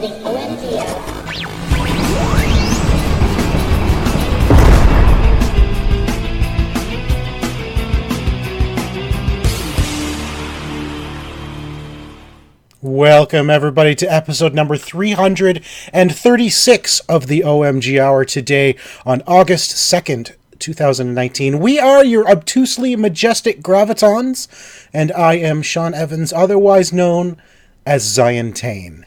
the OMG hour. Welcome, everybody, to episode number 336 of the OMG Hour today on August 2nd, 2019. We are your obtusely majestic Gravitons, and I am Sean Evans, otherwise known as Zion Tane.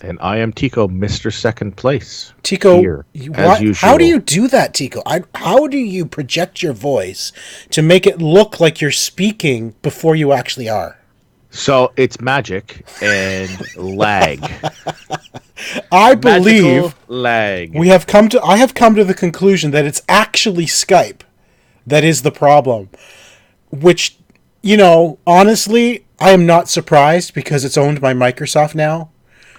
And I am Tico, Mr. Second Place. Tico, here, as usual. How do you do that, Tico? How do you project your voice to make it look like you're speaking before you actually are? So it's magic and lag. I believe Magical lag. I have come to the conclusion that it's actually Skype that is the problem. Which, honestly, I am not surprised because it's owned by Microsoft now.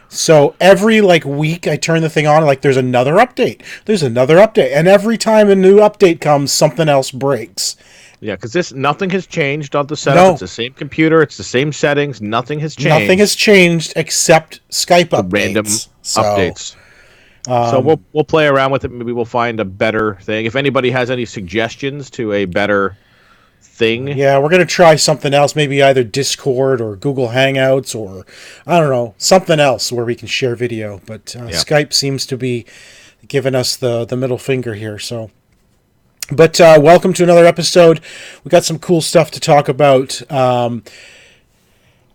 So every week I turn the thing on, there's another update. And every time a new update comes, something else breaks. Yeah, because nothing has changed on the setup. No. It's the same computer. It's the same settings. Nothing has changed. Nothing has changed except Skype updates. Random updates. So we'll play around with it. Maybe we'll find a better thing. If anybody has any suggestions to a better thing. Yeah, we're going to try something else. Maybe either Discord or Google Hangouts or, I don't know, something else where we can share video. But Skype seems to be giving us the middle finger here, so... But welcome to another episode. We got some cool stuff to talk about. I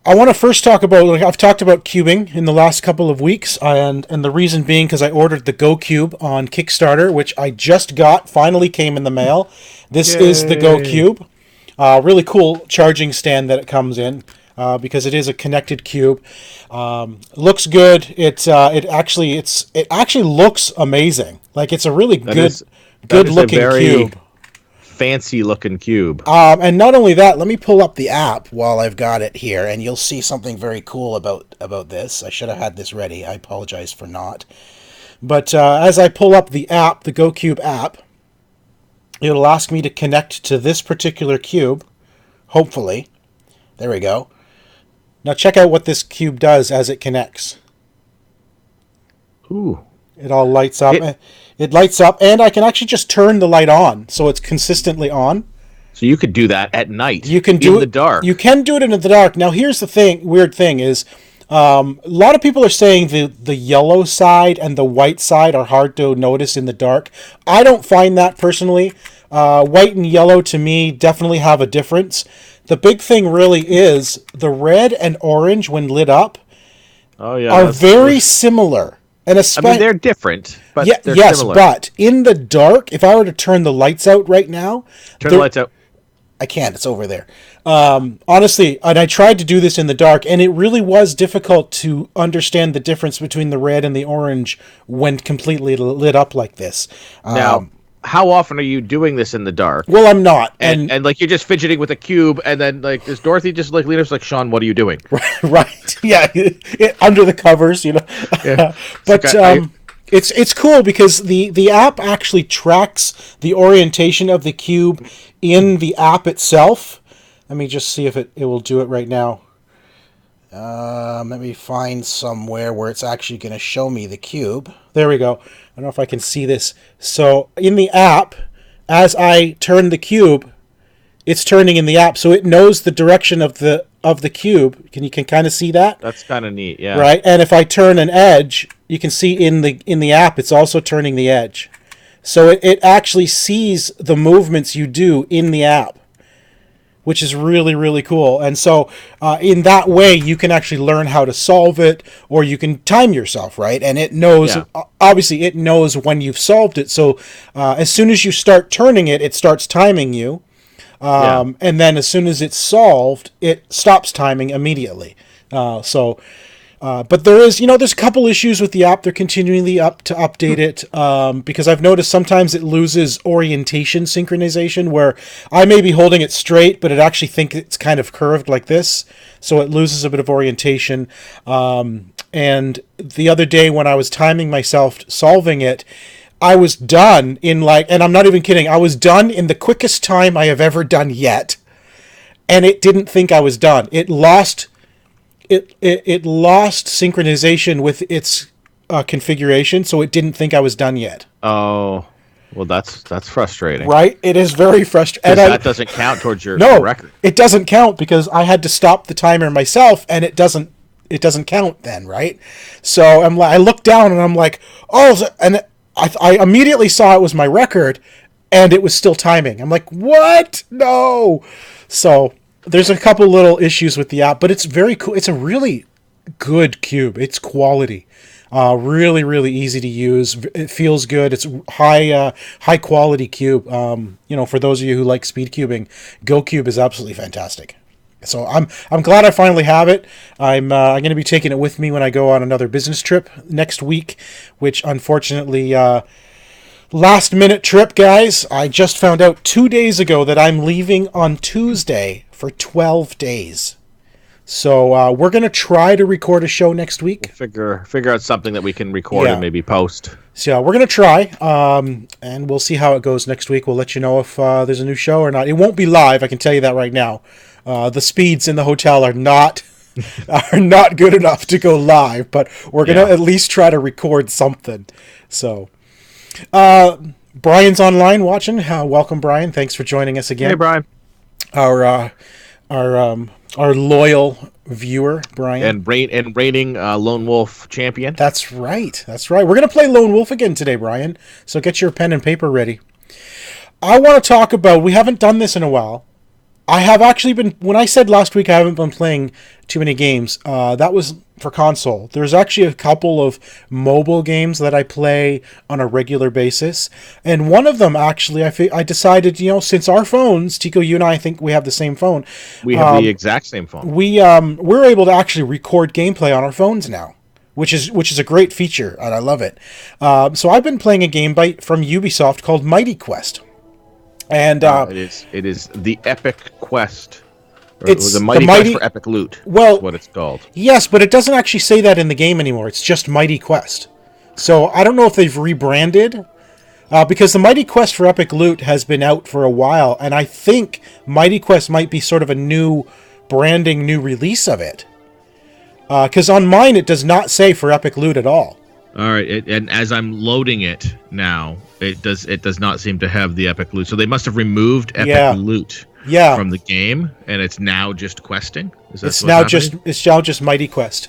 want to first talk about, I've talked about cubing in the last couple of weeks, and the reason being because I ordered the GoCube on Kickstarter, which I just got, finally came in the mail. This is the GoCube. Really cool charging stand that it comes in, because it is a connected cube. Looks good. It actually looks amazing. It's a really good looking cube. Fancy looking cube. And not only that, let me pull up the app while I've got it here, and you'll see something very cool about this. I should have had this ready. I apologize for not. But as I pull up the app, the GoCube app, it'll ask me to connect to this particular cube. Hopefully. There we go. Now check out what this cube does as it connects. Ooh. It all lights up. It lights up, and I can actually just turn the light on, so it's consistently on. So you could do that at night. You can do it in the dark. You can do it in the dark. Now, here's the weird thing is, a lot of people are saying the yellow side and the white side are hard to notice in the dark. I don't find that personally. White and yellow to me definitely have a difference. The big thing really is the red and orange when lit up are very similar. And they're different, but they're similar. But in the dark, if I were to turn the lights out right now... Turn the lights out. I can't. It's over there. Honestly, and I tried to do this in the dark, and it really was difficult to understand the difference between the red and the orange when completely lit up like this. Now, how often are you doing this in the dark? Well, I'm not. And you're just fidgeting with a cube, and then does Dorothy just lean up Sean, what are you doing? Right. Yeah. Under the covers, Yeah. But it's cool because the app actually tracks the orientation of the cube in the app itself. Let me just see if it will do it right now. Let me find somewhere where it's actually going to show me the cube. There we go. I don't know if I can see this. So in the app, as I turn the cube, it's turning in the app, so it knows the direction of the cube. You can kind of see that? That's kind of neat, yeah. Right, and if I turn an edge, you can see in the app, it's also turning the edge. So it actually sees the movements you do in the app, which is really, really cool. And so in that way, you can actually learn how to solve it, or you can time yourself, right? And it knows, obviously, it knows when you've solved it. So as soon as you start turning it, it starts timing you. And then as soon as it's solved, it stops timing immediately. But there's a couple issues with the app. They're continually to update it because I've noticed sometimes it loses orientation synchronization where I may be holding it straight, but it actually thinks it's kind of curved like this. So it loses a bit of orientation. And the other day when I was timing myself solving it, I was done in and I'm not even kidding, I was done in the quickest time I have ever done yet. And it didn't think I was done. It lost synchronization with its configuration, so it didn't think I was done yet. Oh, well, that's frustrating. Right? It is very frustrating. And that doesn't count towards your record. It doesn't count because I had to stop the timer myself, and it doesn't count then, right? So I looked down and I'm like, oh, and I immediately saw it was my record, and it was still timing. I'm like, what? No. So there's a couple little issues with the app, but it's very cool. It's a really good cube. It's quality. Really, really easy to use. It feels good. It's high quality cube. For those of you who like speed cubing, GoCube is absolutely fantastic. So I'm glad I finally have it. I'm going to be taking it with me when I go on another business trip next week, which unfortunately, last minute trip, guys. I just found out 2 days ago that I'm leaving on Tuesday for 12 days. So we're going to try to record a show next week. We'll figure out something that we can record and maybe post. So we're going to try, and we'll see how it goes next week. We'll let you know if there's a new show or not. It won't be live, I can tell you that right now. The speeds in the hotel are not good enough to go live, but we're going to at least try to record something. So Brian's online watching. Welcome, Brian. Thanks for joining us again. Hey, Brian. Our loyal viewer, Brian. And reigning Lone Wolf champion. That's right. We're going to play Lone Wolf again today, Brian. So get your pen and paper ready. I want to talk about, we haven't done this in a while. I have actually been, when I said last week I haven't been playing too many games, that was for console. There's actually a couple of mobile games that I play on a regular basis. And one of them, actually, I decided, since our phones, Tico, you and I think we have the same phone. We have the exact same phone. We're able to actually record gameplay on our phones now, which is a great feature, and I love it. So I've been playing a game from Ubisoft called Mighty Quest. And it is the Epic Quest. It's the Mighty Quest for Epic Loot. Well, is what it's called. Yes, but it doesn't actually say that in the game anymore. It's just Mighty Quest. So I don't know if they've rebranded, because the Mighty Quest for Epic Loot has been out for a while, and I think Mighty Quest might be sort of a new branding, new release of it. Because on mine it does not say for Epic Loot at all. All right, and as I'm loading it now, it does not seem to have the Epic Loot. So they must have removed Epic Loot from the game, and it's now just questing. It's now just Mighty Quest.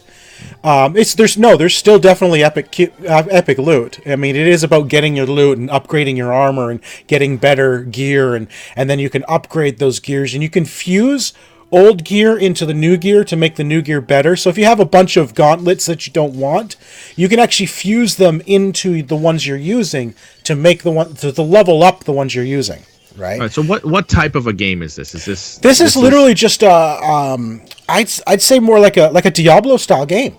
There's still definitely Epic Loot. I mean, it is about getting your loot and upgrading your armor and getting better gear, and then you can upgrade those gears, and you can fuse old gear into the new gear to make the new gear better. So if you have a bunch of gauntlets that you don't want, you can actually fuse them into the ones you're using to make to level up the ones you're using. Right. All right. So what type of a game is this? This is literally just I'd say more like a Diablo style game.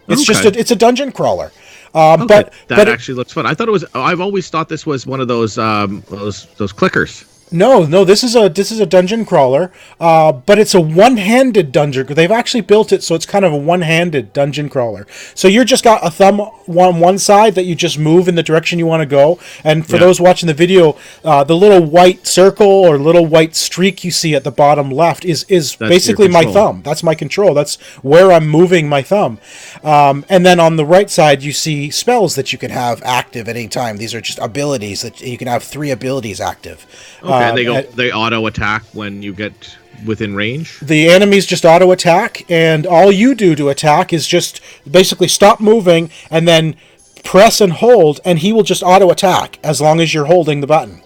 It's just it's a dungeon crawler. But actually looks fun. I've always thought this was one of those clickers. No, this is a dungeon crawler, but it's a one-handed dungeon. They've actually built it so it's kind of a one-handed dungeon crawler. So you're just got a thumb on one side that you just move in the direction you want to go. And for those watching the video, the little white circle or little white streak you see at the bottom left is basically my thumb. That's my control. That's where I'm moving my thumb. And then on the right side, you see spells that you can have active at any time. These are just abilities that you can have 3 abilities active. Okay. And they auto attack when you get within range? The enemies just auto attack, and all you do to attack is just basically stop moving and then press and hold, and he will just auto attack as long as you're holding the button.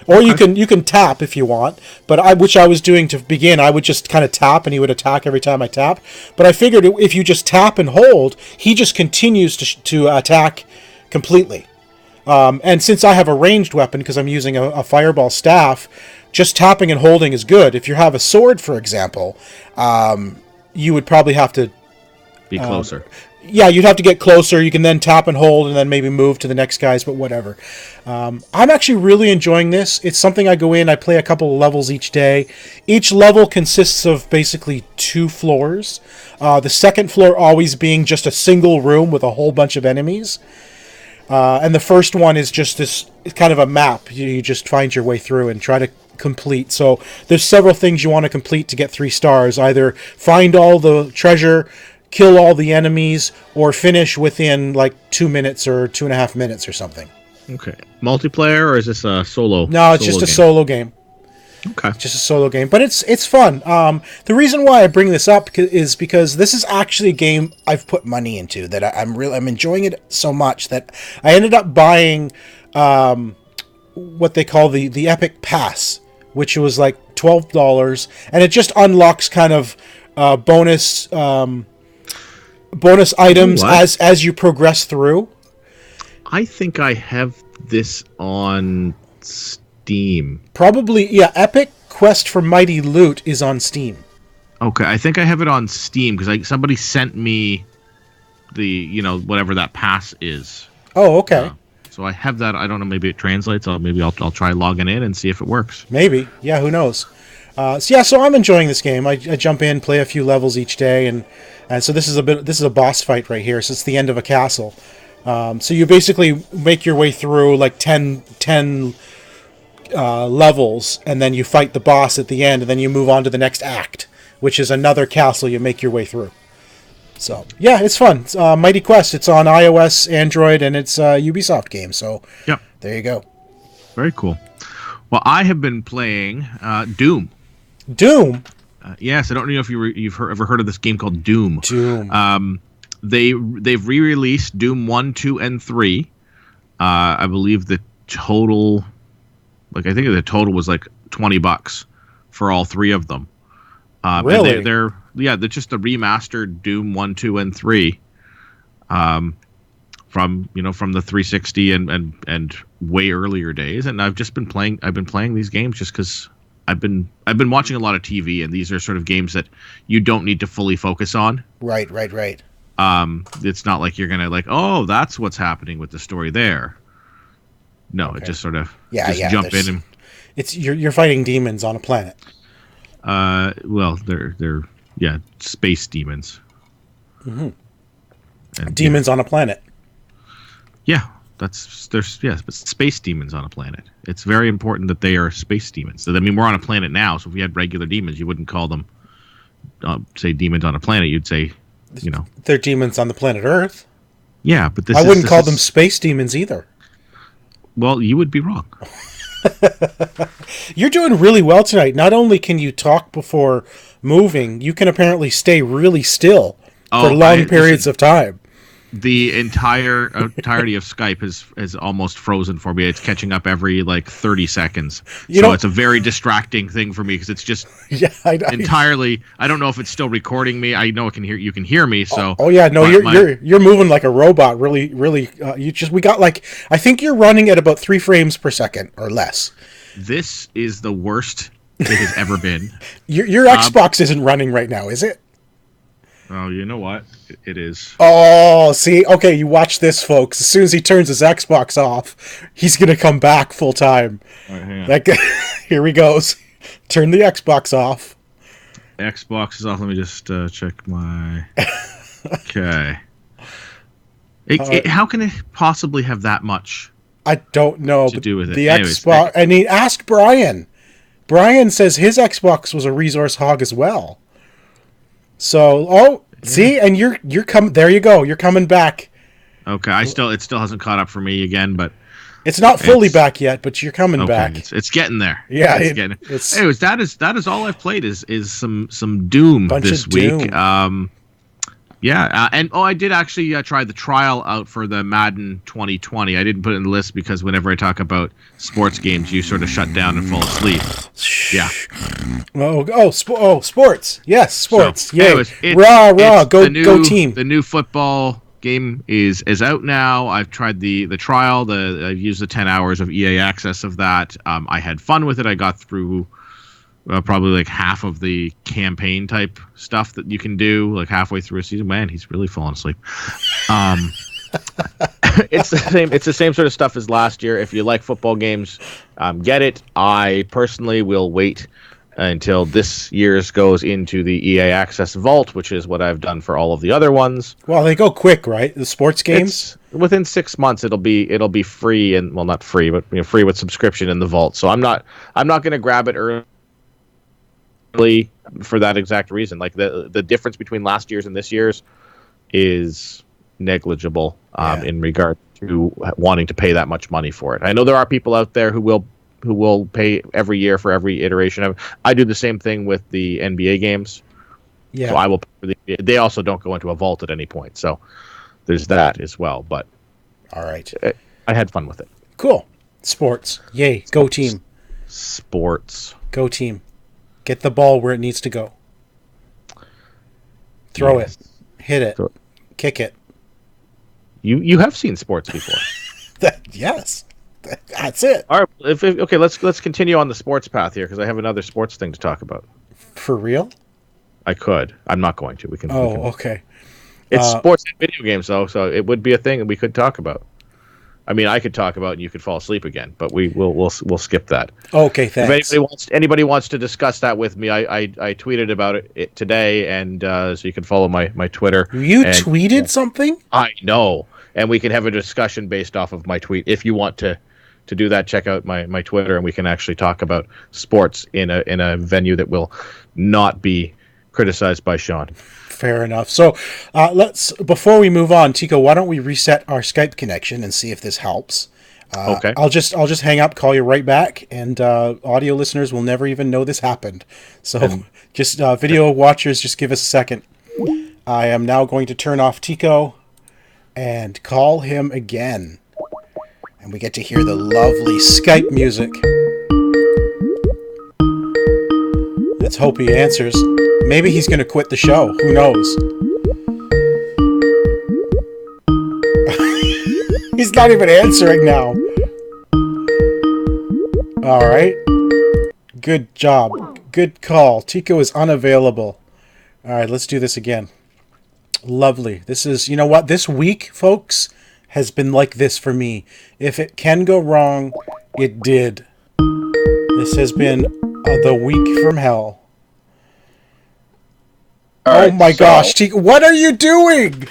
Or you can tap if you want, but which I was doing to begin. I would just kind of tap, and he would attack every time I tap. But I figured if you just tap and hold, he just continues to attack completely. And since I have a ranged weapon, because I'm using a fireball staff, just tapping and holding is good. If you have a sword, for example, you would probably have to be closer. You'd have to get closer. You can then tap and hold and then maybe move to the next guys, but whatever. I'm actually really enjoying this. It's something I go in, I play a couple of levels each day. Each level consists of basically 2 floors. The second floor always being just a single room with a whole bunch of enemies. And the first one is just this kind of a map. You just find your way through and try to complete. So there's several things you want to complete to get 3 stars. Either find all the treasure, kill all the enemies or finish within like 2 minutes or 2.5 minutes or something. Okay. Multiplayer, or is this a solo? No, it's just a solo game. Okay. Just a solo game, but it's fun. The reason why I bring this up is because this is actually a game I've put money into, that I'm enjoying it so much that I ended up buying what they call the Epic Pass, which was like $12, and it just unlocks kind of bonus items as you progress through. I think I have this on Steam. Probably, yeah. Epic Quest for Mighty Loot is on Steam. Okay, I think I have it on Steam because somebody sent me the whatever that pass is. Oh, okay. So I have that. I don't know. Maybe it translates. I'll try logging in and see if it works. Maybe. Yeah. Who knows? So I'm enjoying this game. I jump in, play a few levels each day, and so this is a boss fight right here. So it's the end of a castle. So you basically make your way through like 10 levels, and then you fight the boss at the end, and then you move on to the next act, which is another castle you make your way through. So yeah, it's fun. It's Mighty Quest. It's on iOS, Android, and it's a Ubisoft game. So yep, there you go. Very cool. Well, I have been playing Doom. Doom. Yes, I don't know if you've ever heard of this game called Doom. Doom. They've re-released Doom 1, 2, and 3. I believe the total, I think the total was like $20 for all three of them. Really? They're just the remastered Doom 1, 2, and 3. From the 360 and way earlier days, and I've been playing these games just because I've been watching a lot of TV, and these are sort of games that you don't need to fully focus on. Right. It's not like you're gonna oh, that's what's happening with the story there. No, okay. It just sort of jump in and it's you're fighting demons on a planet. Well, they're space demons. Mm-hmm. And demons on a planet. Yeah, but space demons on a planet. It's very important that they are space demons. So, I mean, we're on a planet now, so if we had regular demons, you wouldn't call them, say, demons on a planet. You'd say, they're demons on the planet Earth. Yeah, but I wouldn't call them space demons either. Well, you would be wrong. You're doing really well tonight. Not only can you talk before moving, you can apparently stay really still for long periods of time. The entirety of Skype is almost frozen for me. It's catching up every 30 seconds. It's a very distracting thing for me because it's just entirely. I don't know if it's still recording me. I know you can hear me. So you're moving like a robot. Really. We got I think you're running at about 3 frames per second or less. This is the worst it has ever been. Your Xbox isn't running right now, is it? Oh, you know what? It is. Oh, see? Okay, you watch this, folks. As soon as he turns his Xbox off, he's going to come back full time. All right, here he goes. Turn the Xbox off. Xbox is off. Let me just check my... Okay. How can it possibly have that much I don't know. To do with it? The Xbox... I mean, ask Brian. Brian says his Xbox was a resource hog as well. So, see, and you're coming. There you go. You're coming back. Okay, it still hasn't caught up for me again, but it's not fully back yet. But you're coming back. It's getting there. Yeah, Anyways, that is all I've played is some Doom this week. Doom. And I did actually try the trial out for the Madden 2020. I didn't put it in the list because whenever I talk about sports games, you sort of shut down and fall asleep. Yeah. Sports. Yes, sports. So, yay. Anyways, go team. The new football game is out now. I've tried the trial. I've used the 10 hours of EA access of that. I had fun with it. I got through probably half of the campaign type stuff that you can do halfway through a season. Man, he's really falling asleep. It's the same sort of stuff as last year. If you like football games, get it. I personally will wait until this year's goes into the EA Access Vault, which is what I've done for all of the other ones. Well, they go quick, right? The sports games? Within 6 months it'll be free, and well, not free, but free with subscription in the vault. So I'm not going to grab it early for that exact reason. The difference between last year's and this year's is negligible in regard to wanting to pay that much money for it. I know there are people out there who will pay every year for every iteration of it. I do the same thing with the NBA games. Yeah. So I will. They also don't go into a vault at any point. So there's that as well. But all right, I had fun with it. Cool. Sports. Yay. Go team. Sports. Go team. Get the ball where it needs to go. Throw it. Hit it. Kick it. You have seen sports before. Yes. That's it. All right. Okay, let's continue on the sports path here because I have another sports thing to talk about. For real? I could. I'm not going to. We can. Okay. It's sports and video games though, so it would be a thing we could talk about. I mean, I could talk about it and you could fall asleep again, but we'll skip that. Okay, thanks. If anybody wants to discuss that with me, I tweeted about it today, and so you can follow my Twitter. You tweeted something? I know, and we can have a discussion based off of my tweet. If you want to do that, check out my Twitter, and we can actually talk about sports in a venue that will not be criticized by Sean. Fair enough. So before we move on, Tico, why don't we reset our Skype connection and see if this helps? Okay. I'll just hang up, call you right back, and audio listeners will never even know this happened. So just video watchers, just give us a second. I am now going to turn off Tico and call him again. And we get to hear the lovely Skype music. Let's hope he answers. Maybe he's going to quit the show. Who knows? He's not even answering now. All right. Good job. Good call. Tico is unavailable. All right, let's do this again. Lovely. This is, you know what? This week, folks, has been like this for me. If it can go wrong, it did. This has been the week from hell. Oh my gosh, Tico, what are you doing?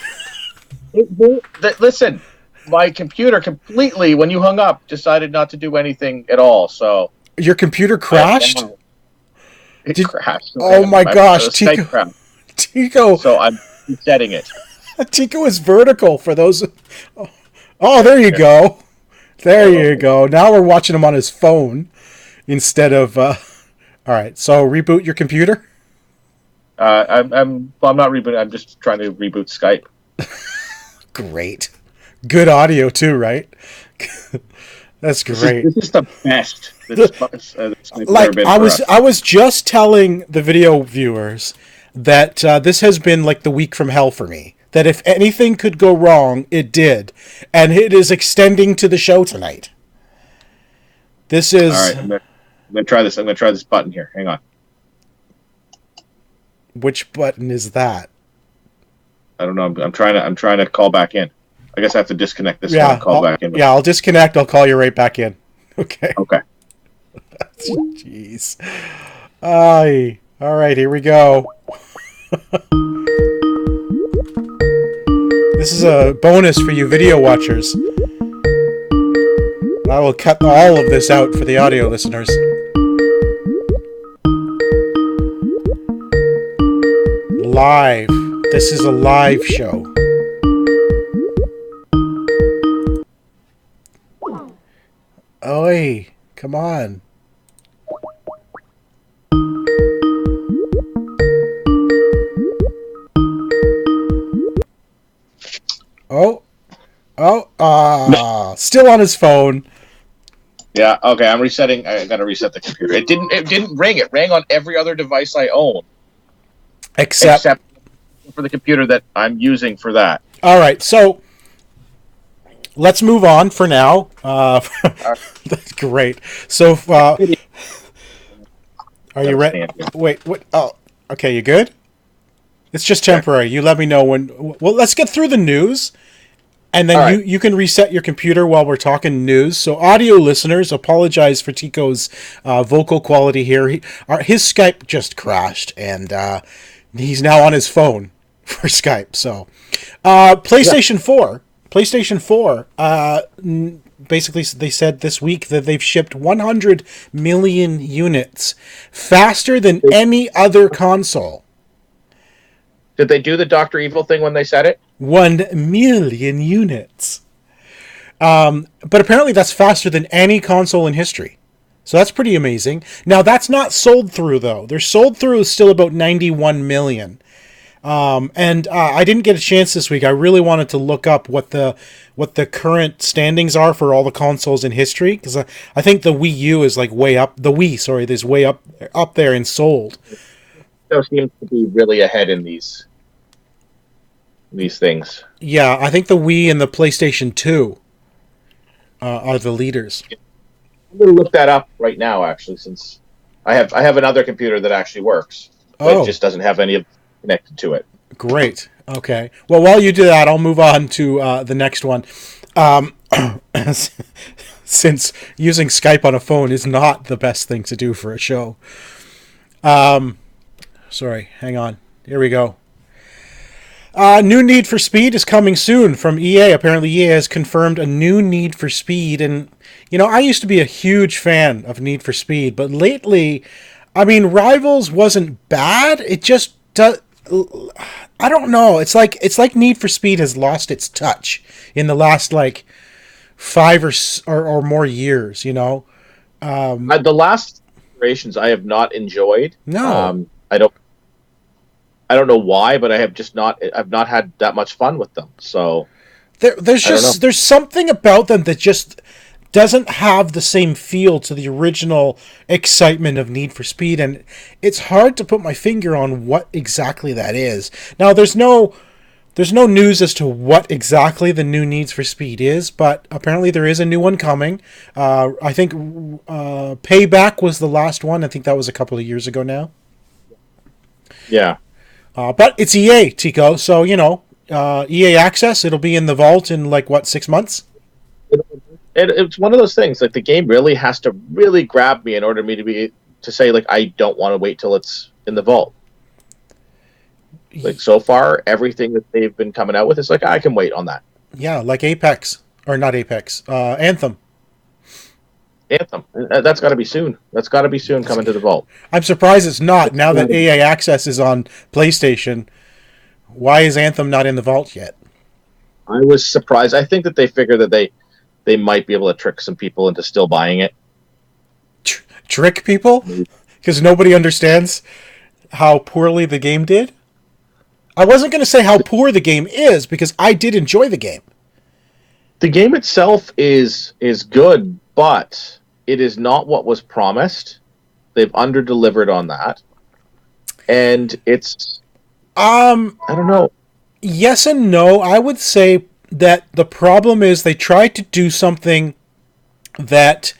Listen, my computer completely, when you hung up, decided not to do anything at all. So your computer crashed? It crashed. Oh my gosh, Tico. So I'm resetting it. Tico is vertical for those. Oh, there you go. There you go. Now we're watching him on his phone instead of. All right, so reboot your computer. I'm not rebooting. I'm just trying to reboot Skype. Great, good audio too, right? That's great. This is the best. I was just telling the video viewers that this has been like the week from hell for me. That if anything could go wrong, it did, and it is extending to the show tonight. This is. All right, I'm gonna try this. I'm gonna try this button here. Hang on. Which button is that? I don't know. I'm trying to call back in. I guess I have to disconnect this one and call back in. Yeah, I'll disconnect. I'll call you right back in. Okay. Okay. Jeez. Aye. All right, here we go. This is a bonus for you video watchers. I will cut all of this out for the audio listeners. Live. This is a live show. Oi, come on. Still on his phone. Yeah, okay, I'm resetting. I gotta reset the computer. It didn't ring. It rang on every other device I own. Except for the computer that I'm using for that. All right, so let's move on for now. That's great. So, are you ready? Wait, what? Oh, okay, you good? It's just temporary. You let me know when. Well, let's get through the news, and then you can reset your computer while we're talking news. So, audio listeners, apologize for Tico's vocal quality here. His Skype just crashed, and he's now on his phone for Skype. So, PlayStation 4. PlayStation 4, basically they said this week that they've shipped 100 million units, faster than any other console. Did they do the Dr. Evil thing when they said it? 1 million units. But apparently that's faster than any console in history. So that's pretty amazing. Now, that's not sold through, though. Their sold through is still about 91 million. And I didn't get a chance this week. I really wanted to look up what the current standings are for all the consoles in history, because I think the Wii U is like way up. The Wii, sorry, is way up there and sold. It seems to be really ahead in these things. Yeah, I think the Wii and the PlayStation 2 are the leaders. I'm going to look that up right now, actually, since I have another computer that actually works. But it just doesn't have any of connected to it. Great. Okay. Well, while you do that, I'll move on to the next one. Since using Skype on a phone is not the best thing to do for a show. Sorry, hang on. Here we go. New Need for Speed is coming soon from EA. Apparently EA has confirmed a new Need for Speed. And, I used to be a huge fan of Need for Speed. But lately, Rivals wasn't bad. It just does... I don't know. It's like Need for Speed has lost its touch in the last, 5 or more years, The last iterations I have not enjoyed. No. I don't know why, but I've not had that much fun with them. So there's something about them that just doesn't have the same feel to the original excitement of Need for Speed, and it's hard to put my finger on what exactly that is. Now, there's no news as to what exactly the new Need for Speed is, but apparently there is a new one coming. I think Payback was the last one. I think that was a couple of years ago now. Yeah. But it's EA, Tico, so, EA Access, it'll be in the vault in, 6 months? It's one of those things, the game really has to really grab me in order for me to say, I don't want to wait till it's in the vault. So far, everything that they've been coming out with is I can wait on that. Yeah, like Apex. Or not Apex. Anthem. That's got to be soon. That's got to be soon coming to the vault. I'm surprised it's not. Now that EA Access is on PlayStation, why is Anthem not in the vault yet? I was surprised. I think that they figure that they might be able to trick some people into still buying it. Trick people? Because nobody understands how poorly the game did? I wasn't going to say how poor the game is, because I did enjoy the game. The game itself is good, but it is not what was promised. They've under-delivered on that. And it's... I don't know. Yes and no. I would say that the problem is they tried to do something that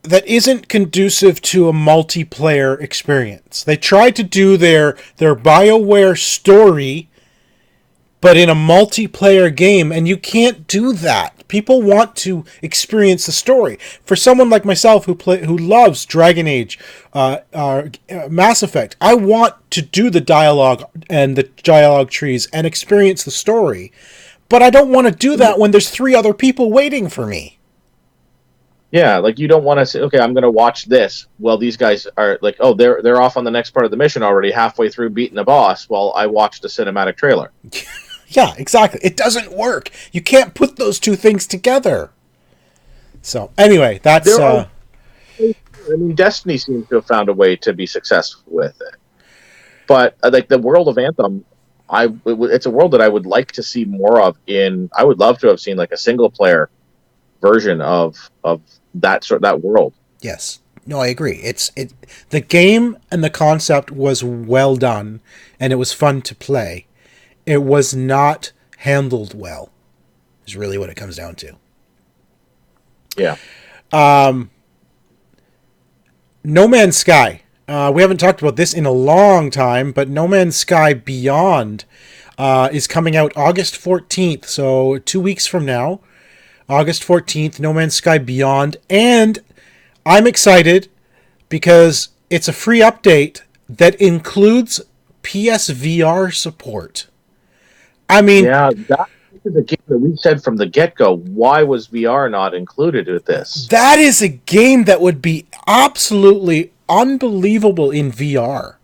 that isn't conducive to a multiplayer experience. They tried to do their BioWare story, but in a multiplayer game, and you can't do that. People want to experience the story. For someone like myself who loves Dragon Age, Mass Effect, I want to do the dialogue and the dialogue trees and experience the story. But I don't want to do that when there's 3 other people waiting for me. Yeah, you don't want to say, okay, I'm going to watch this. Well, these guys are they're off on the next part of the mission already, halfway through beating the boss, while I watched the cinematic trailer. Yeah, exactly. It doesn't work. You can't put those 2 things together. So, anyway, that's... Destiny seems to have found a way to be successful with it. But, the world of Anthem, it's a world that I would like to see more of I would love to have seen, a single-player version of that world. Yes. No, I agree. The game and the concept was well done, and it was fun to play. It was not handled well, is really what it comes down to. Yeah. No Man's Sky. We haven't talked about this in a long time, but No Man's Sky Beyond is coming out August 14th, so 2 weeks from now. August 14th, No Man's Sky Beyond. And I'm excited because it's a free update that includes PSVR support. Yeah, that is a game that we said from the get-go, why was VR not included with this? That is a game that would be absolutely unbelievable in VR.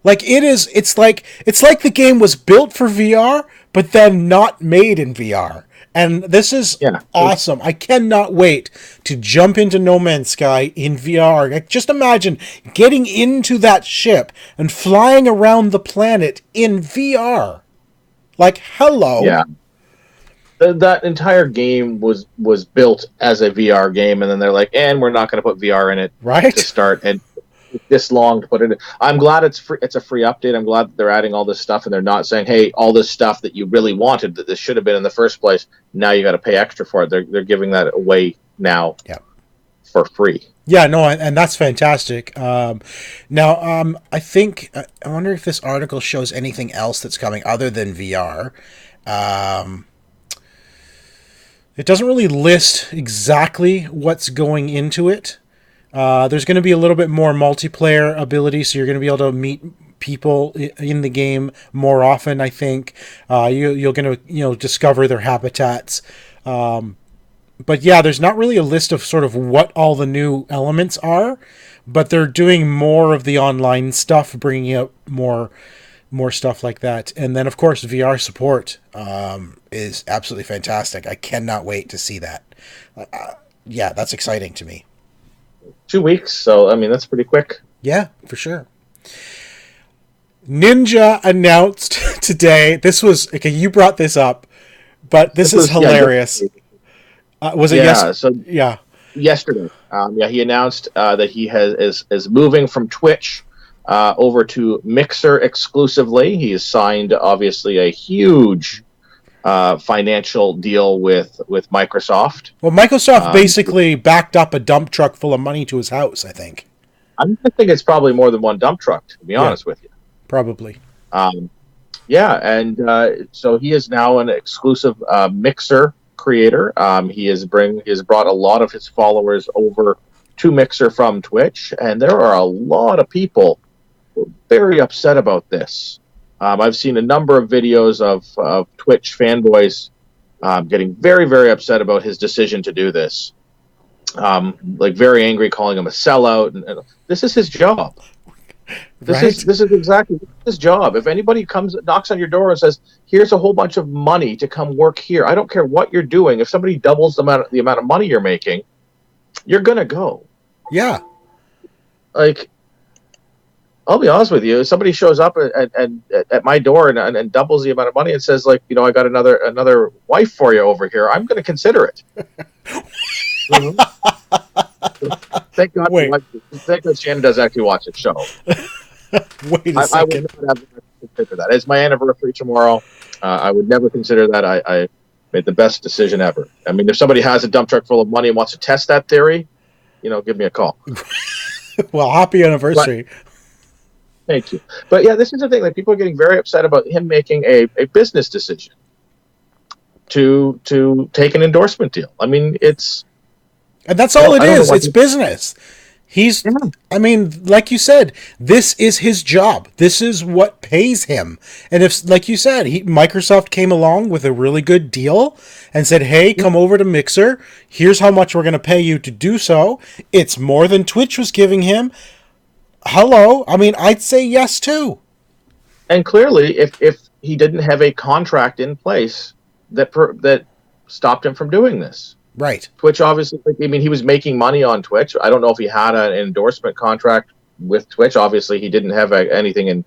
Like it's like the game was built for VR, but then not made in VR. And this is awesome. I cannot wait to jump into No Man's Sky in VR. Like, just imagine getting into that ship and flying around the planet in VR. Like, hello. Yeah. That entire game was built as a VR game, and then they're like, and we're not going to put VR in it to start. And this long to put it in. I'm glad it's free. It's a free update. I'm glad that they're adding all this stuff, and they're not saying, hey, all this stuff that you really wanted that this should have been in the first place, now you got to pay extra for it. They're giving that away now for free. Yeah, no, and that's fantastic. Now, I think I wonder if this article shows anything else that's coming other than VR. It doesn't really list exactly what's going into it. There's going to be a little bit more multiplayer ability, so you're going to be able to meet people in the game more often. I think you're going to discover their habitats. But yeah, there's not really a list of sort of what all the new elements are, but they're doing more of the online stuff, bringing out more stuff like that. And then, of course, VR support is absolutely fantastic. I cannot wait to see that. Yeah, that's exciting to me. 2 weeks, so I mean that's pretty quick. Yeah, for sure. Ninja announced today. This was okay. You brought this up, but this is hilarious. Was it yesterday? Yesterday. He announced that he is moving from Twitch over to Mixer exclusively. He has signed, obviously, a huge financial deal with Microsoft. Well, Microsoft basically backed up a dump truck full of money to his house, I think. I think it's probably more than one dump truck, to be honest with you. Probably. And so he is now an exclusive Mixer creator. He has brought a lot of his followers over to Mixer from Twitch, and there are a lot of people who are very upset about this. I've seen a number of videos of Twitch fanboys getting very, very upset about his decision to do this. Like very angry, calling him a sellout. And this is his job. This is exactly his job. If anybody knocks on your door and says, "Here's a whole bunch of money to come work here," I don't care what you're doing. If somebody doubles the amount of money you're making, you're gonna go. Yeah. Like, I'll be honest with you. If somebody shows up and at my door and doubles the amount of money and says, like, I got another wife for you over here, I'm going to consider it. Thank God. Thank God Shannon does actually watch the show. Wait a second. I would not consider that. It's my anniversary tomorrow. I would never consider that. I made the best decision ever. I mean, if somebody has a dump truck full of money and wants to test that theory, give me a call. Well, happy anniversary. Thank you. But yeah, this is the thing. Like, people are getting very upset about him making a business decision to take an endorsement deal. I mean, and that's all it is. It's business. I mean, like you said, this is his job. This is what pays him. And if, like you said, Microsoft came along with a really good deal and said, "Hey, come over to Mixer. Here's how much we're going to pay you to do so." It's more than Twitch was giving him. Hello. I mean, I'd say yes too. And clearly, if he didn't have a contract in place that stopped him from doing this, right? Twitch obviously. I mean, he was making money on Twitch. I don't know if he had an endorsement contract with Twitch. Obviously, he didn't have anything in,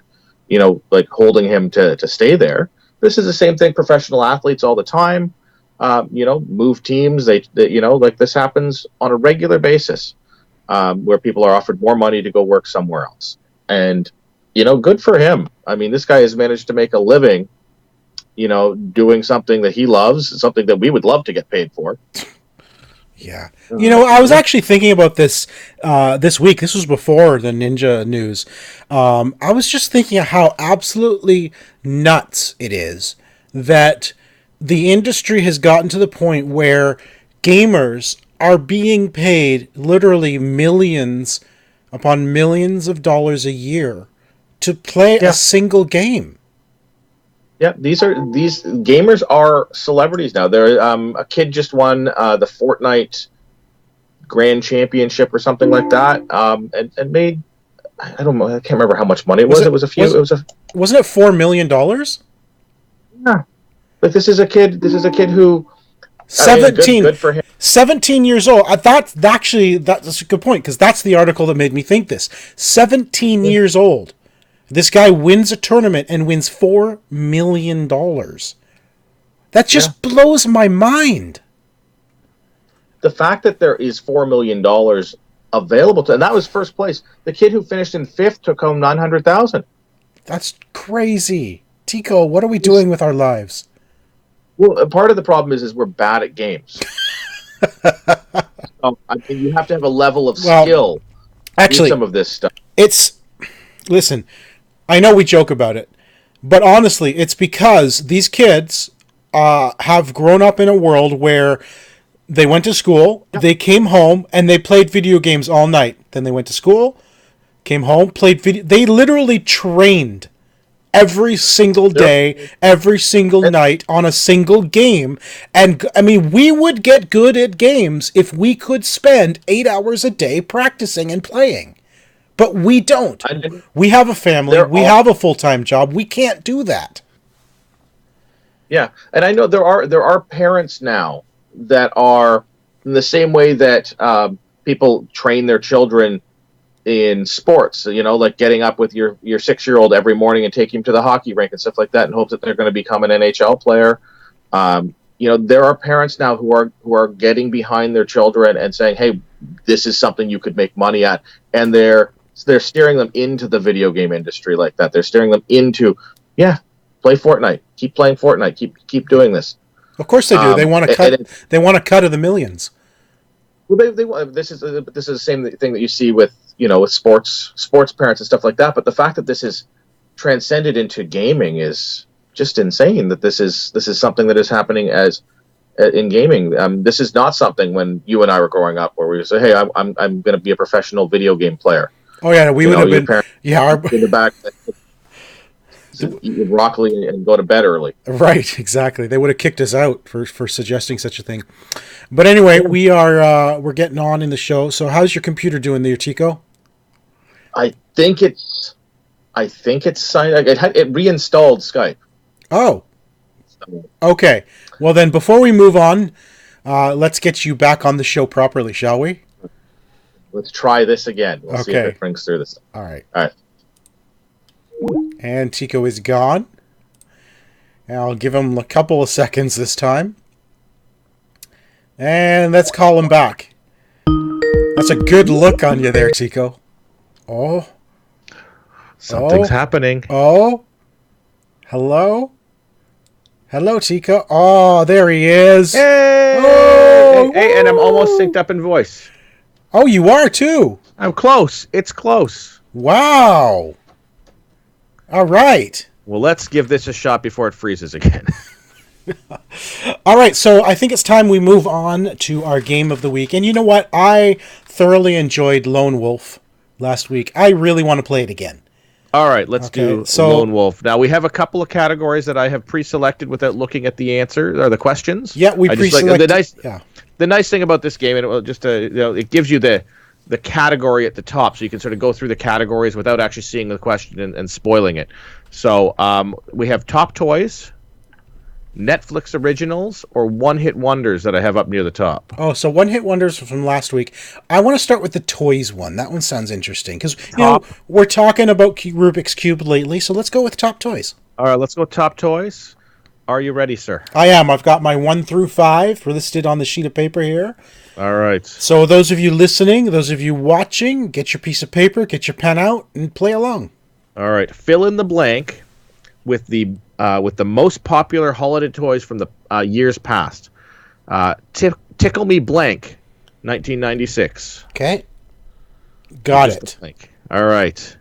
like holding him to stay there. This is the same thing. Professional athletes all the time, move teams. They like this happens on a regular basis. Where people are offered more money to go work somewhere else. And, good for him. I mean, this guy has managed to make a living, doing something that he loves, something that we would love to get paid for. Yeah. I was actually thinking about this this week. This was before the Ninja news. I was just thinking of how absolutely nuts it is that the industry has gotten to the point where gamers are being paid literally millions upon millions of dollars a year to play a single game. Yeah, these gamers are celebrities now. There, a kid just won the Fortnite Grand Championship or something like that, and made I don't know. I can't remember how much money it was. It was a few. Wasn't it $4 million? Yeah. Like this is a kid who 17. Good for him. 17 years old. That's a good point, because that's the article that made me think this. 17 years old. This guy wins a tournament and wins $4 million. That just blows my mind. The fact that there is $4 million available to, and that was first place. The kid who finished in 5th took home $900,000. That's crazy. Tico, what are we doing with our lives? Well, part of the problem is we're bad at games. I mean, you have to have a level of skill. Actually, some of this stuff. Listen, I know we joke about it, but honestly, it's because these kids have grown up in a world where they went to school, they came home, and they played video games all night. Then they went to school, came home, played video. They literally trained every single day, every single night on a single game. And I mean, we would get good at games if we could spend 8 hours a day practicing and playing. But we don't. We have a family. We have a full-time job. We can't do that. Yeah, and I know there are parents now that are in the same way that people train their children in sports, like getting up with your 6-year-old every morning and taking him to the hockey rink and stuff like that in hopes that they're going to become an NHL player. There are parents now who are getting behind their children and saying, hey, this is something you could make money at. And they're steering them into the video game industry like that. They're steering them into, play Fortnite, keep playing Fortnite, keep doing this. Of course they do. They want to cut. They want a cut of the millions. Well, this is the same thing that you see with with sports parents and stuff like that. But the fact that this is transcended into gaming is just insane. That this is something that is happening in gaming. This is not something when you and I were growing up where we would say, "Hey, I'm going to be a professional video game player." Oh yeah, we would have been. In the back. Eat broccoli and go to bed early. Right, exactly. They would have kicked us out for suggesting such a thing. But anyway, we're getting on in the show. So how's your computer doing there, Tico? I think it's signed. It reinstalled Skype. Oh. Okay. Well then, before we move on, let's get you back on the show properly, shall we? Let's try this again. We'll see if it brings through this. All right. And Tico is gone. And I'll give him a couple of seconds this time. And let's call him back. That's a good look on you there, Tico. Oh. Something's happening. Oh. Hello? Hello, Tico. Oh, there he is. Hey! Oh. Hey, and I'm almost synced up in voice. Oh, you are too. I'm close. It's close. Wow. All right. Well, let's give this a shot before it freezes again. All right, so I think it's time we move on to our game of the week. And you know what? I thoroughly enjoyed Lone Wolf last week. I really want to play it again. All right, let's do Lone Wolf. Now, we have a couple of categories that I have pre-selected without looking at the answer or the questions. Yeah, we pre-selected. The nice thing about this game, and it gives you the category at the top, so you can sort of go through the categories without actually seeing the question and spoiling it. So we have top toys, Netflix originals, or one-hit wonders that I have up near the top. Oh, so one-hit wonders from last week. I want to start with the toys one. That one sounds interesting because we're talking about Rubik's Cube lately, so let's go with top toys. All right, let's go top toys. Are you ready, sir? I am. I've got my 1 through 5 listed on the sheet of paper here. All right. So those of you listening, those of you watching, get your piece of paper, get your pen out, and play along. All right. Fill in the blank with the most popular holiday toys from the years past. Tickle Me Blank, 1996. Okay. Got it. All right.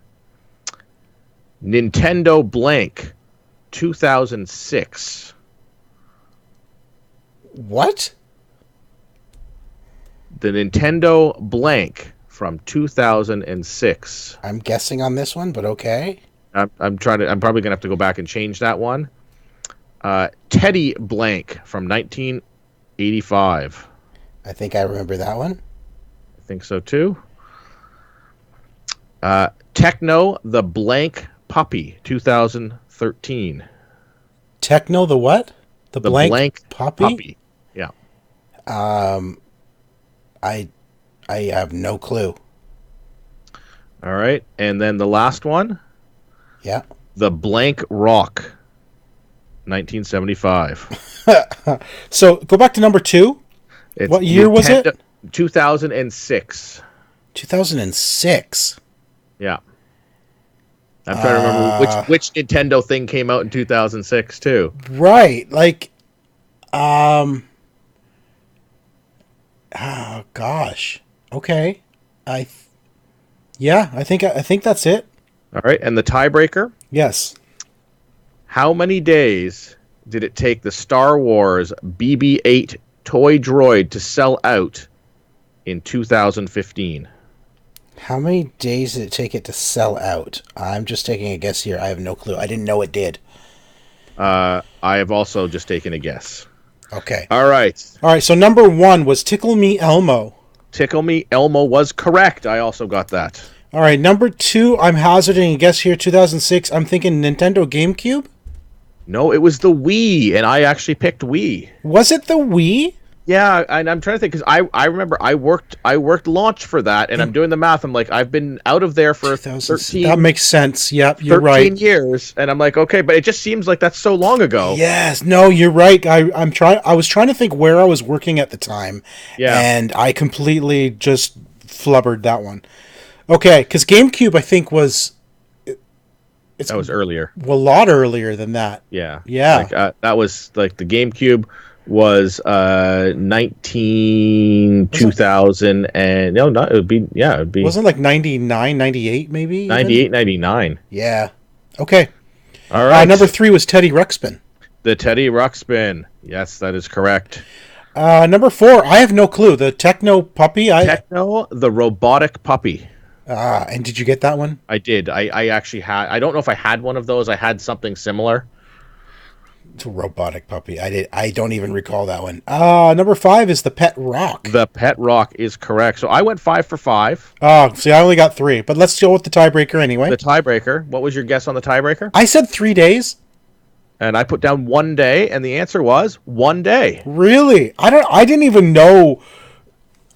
Nintendo Blank, 2006. What? The Nintendo Blank from 2006. I'm guessing on this one, but okay. I'm probably gonna have to go back and change that one. Teddy Blank from 1985. I think I remember that one. I think so too. Techno the Blank Puppy, 2013. Techno the what? The blank puppy? Yeah. I have no clue. All right. And then the last one. Yeah. The Blank Rock, 1975. So go back to number 2. What year was it? 2006. 2006. Yeah. I'm trying to remember which Nintendo thing came out in 2006 too. Right. Like, oh gosh. Okay. I think that's it. All right, and the tiebreaker? Yes. How many days did it take the Star Wars BB-8 toy droid to sell out in 2015? How many days did it take it to sell out? I'm just taking a guess here. I have no clue. I didn't know it did. I have also just taken a guess. Okay. All right. So number 1 was Tickle Me Elmo. Tickle Me Elmo was correct. I also got that. All right. Number 2, I'm hazarding a guess here. 2006. I'm thinking Nintendo GameCube. No, it was the Wii, and I actually picked Wii. Was it the Wii? Yeah, and I'm trying to think because I remember I worked launch for that, and I'm doing the math. I'm like, I've been out of there for 13. That makes sense. Yep, you're 13 right. years, and I'm like, okay, but it just seems like that's so long ago. Yes, no, you're right. I was trying to think where I was working at the time. Yeah, and I completely just flubbered that one. Okay, because GameCube I think was. That was earlier. Well, a lot earlier than that. Yeah. Yeah. Like, that was like the GameCube was 2000 and no, not it would be wasn't it like 99, 98 maybe? 98, 99. Yeah. Okay. All right. Number 3 was Teddy Ruxpin. The Teddy Ruxpin. Yes, that is correct. Number 4, I have no clue. The Techno Puppy. Techno, the Robotic Puppy. And did you get that one? I did. I actually had. I don't know if I had one of those. I had something similar. It's a Robotic Puppy. I don't even recall that one. Number 5 is the Pet Rock. The Pet Rock is correct. So I went 5 for 5. Oh, see, I only got 3. But let's go with the tiebreaker anyway. The tiebreaker. What was your guess on the tiebreaker? I said 3 days. And I put down 1 day, and the answer was 1 day. Really? I didn't even know.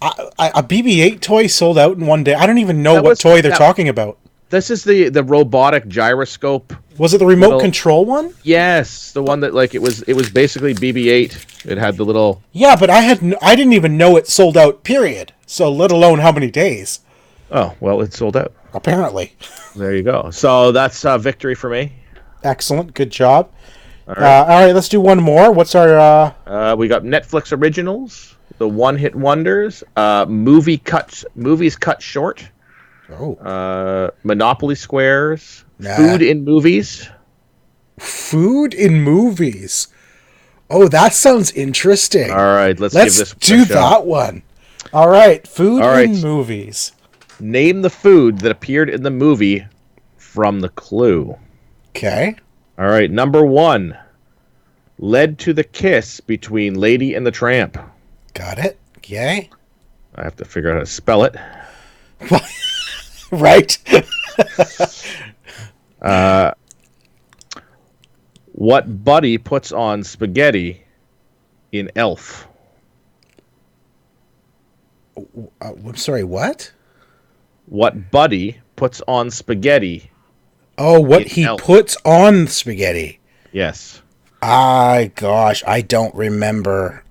A BB-8 toy sold out in 1 day. I don't even know what toy they're talking about. This is the robotic gyroscope. Was it the remote control one? Yes, the one that like it was basically BB-8. It had the little. Yeah, but I didn't even know it sold out. Period. So let alone how many days. Oh well, it sold out. Apparently. There you go. So that's victory for me. Excellent. Good job. All right. Let's do one more. What's our? We got Netflix originals, the one-hit wonders, movies cut short. Oh. Monopoly squares. Nah. Food in movies. Food in movies. Oh, that sounds interesting. All right, let's give this do that one. All right, food in movies. Name the food that appeared in the movie from the clue. Okay. All right, number 1 led to the kiss between Lady and the Tramp. Got it. Okay. I have to figure out how to spell it. Right. What Buddy puts on spaghetti in Elf? I'm sorry, what? What Buddy puts on spaghetti. Oh, what he Elf. Puts on spaghetti. Yes. Gosh, I don't remember.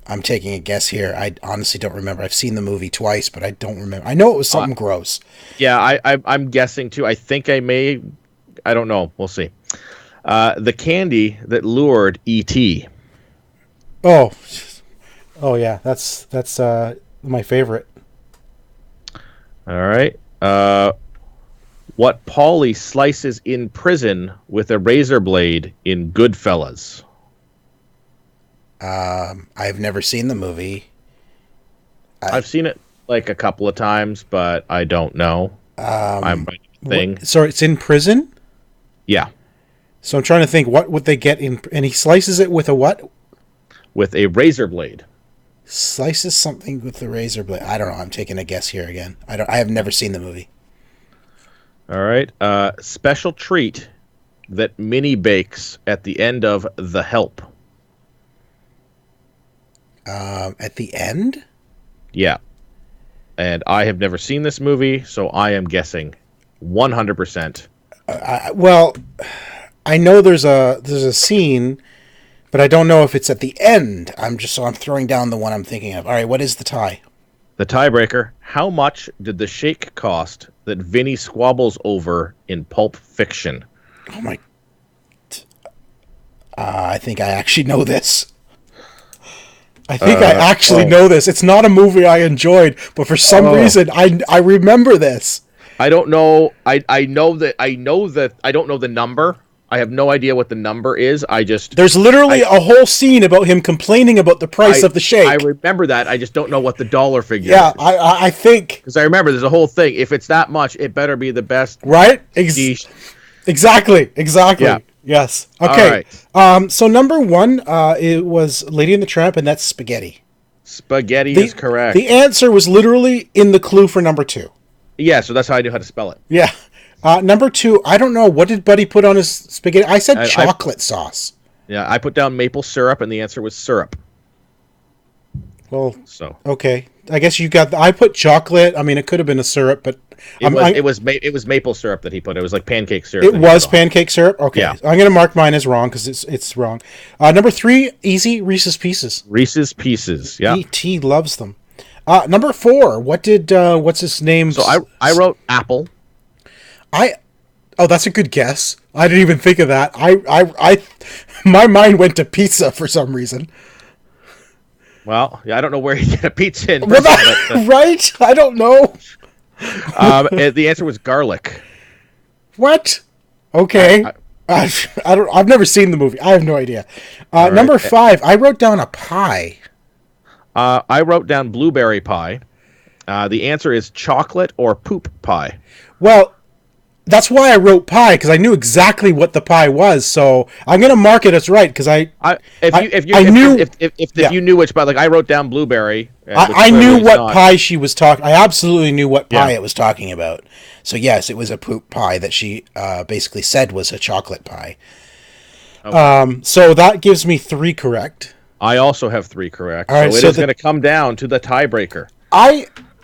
I'm taking a guess here. I honestly don't remember. I've seen the movie twice, but I don't remember. I know it was something gross. Yeah, I'm guessing too. I think I may. I don't know. We'll see. The candy that lured E.T. Oh yeah. That's my favorite. All right. What Paulie slices in prison with a razor blade in Goodfellas? I've never seen the movie. I've seen it like a couple of times, but I don't know. I'm thing. Sorry, it's in prison? Yeah. So I'm trying to think, what would they get in? And he slices it with a what? With a razor blade. Slices something with the razor blade. I don't know. I'm taking a guess here again. I have never seen the movie. All right. Special treat that Minnie bakes at the end of The Help. At the end? Yeah. And I have never seen this movie, so I am guessing 100%. Well, I know there's a scene, but I don't know if it's at the end. I'm throwing down the one I'm thinking of. All right, what is the tie? The tiebreaker, how much did the shake cost that Vinny squabbles over in Pulp Fiction? Oh my... I think I actually know this. I know this. It's not a movie I enjoyed, but for some reason I remember this. I don't know. I know that I don't know the number. I have no idea what the number is. There's literally a whole scene about him complaining about the price of the shake. I remember that. I just don't know what the dollar figure is. Yeah, I think because I remember there's a whole thing. If it's that much, it better be the best. Right? Exactly. Yeah. Yes. Okay. Right. So number 1, it was Lady and the Tramp, and that's spaghetti. Spaghetti is correct. The answer was literally in the clue for number 2. Yeah, so that's how I knew how to spell it. Yeah. Number 2, I don't know. What did Buddy put on his spaghetti? I said chocolate sauce. Yeah, I put down maple syrup, and the answer was syrup. Well, okay. I guess you got. I put chocolate. I mean, it could have been a syrup, but it was maple syrup that he put. It was like pancake syrup. It was pancake syrup. Okay, yeah. I'm gonna mark mine as wrong because it's wrong. Number 3, easy, Reese's Pieces. Reese's Pieces. Yeah. E.T. loves them. Number 4, what did what's his name? So I wrote apple. Oh, that's a good guess. I didn't even think of that. I my mind went to pizza for some reason. Well, yeah, I don't know where you get a pizza in. Right? I don't know. The answer was garlic. What? Okay. I've never seen the movie. I have no idea. Number 5, I wrote down a pie. I wrote down blueberry pie. The answer is chocolate or poop pie. Well, that's why I wrote pie, because I knew exactly what the pie was. So I'm gonna mark it as right because if you knew which pie, like I wrote down blueberry. I knew what pie she was talking. I absolutely knew what pie it was talking about. So yes, it was a poop pie that she basically said was a chocolate pie. Okay. So that gives me 3 correct. I also have 3 correct. All right, so it is going to come down to the tiebreaker.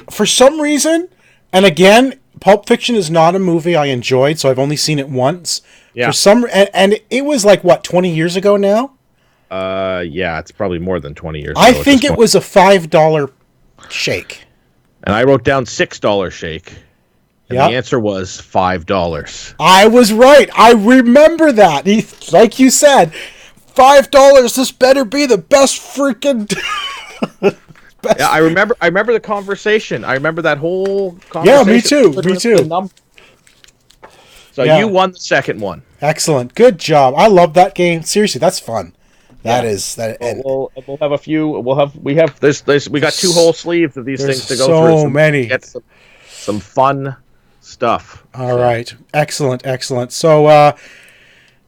For some reason, and again, Pulp Fiction is not a movie I enjoyed, so I've only seen it once. Yeah. And it was like, what, 20 years ago now? Yeah, it's probably more than 20 years ago. I think it was a $5 shake. And I wrote down $6 shake. And the answer was $5. I was right. I remember that. Like you said, $5. This better be the best freaking... Yeah, I remember the conversation. I remember that whole conversation. Yeah, me too. So you won the second one. Excellent. Good job. I love that game. Seriously, that's fun. That is. We'll have a few. We got 2 whole sleeves of these things to go through. So many. Get some fun stuff. All right. Excellent. So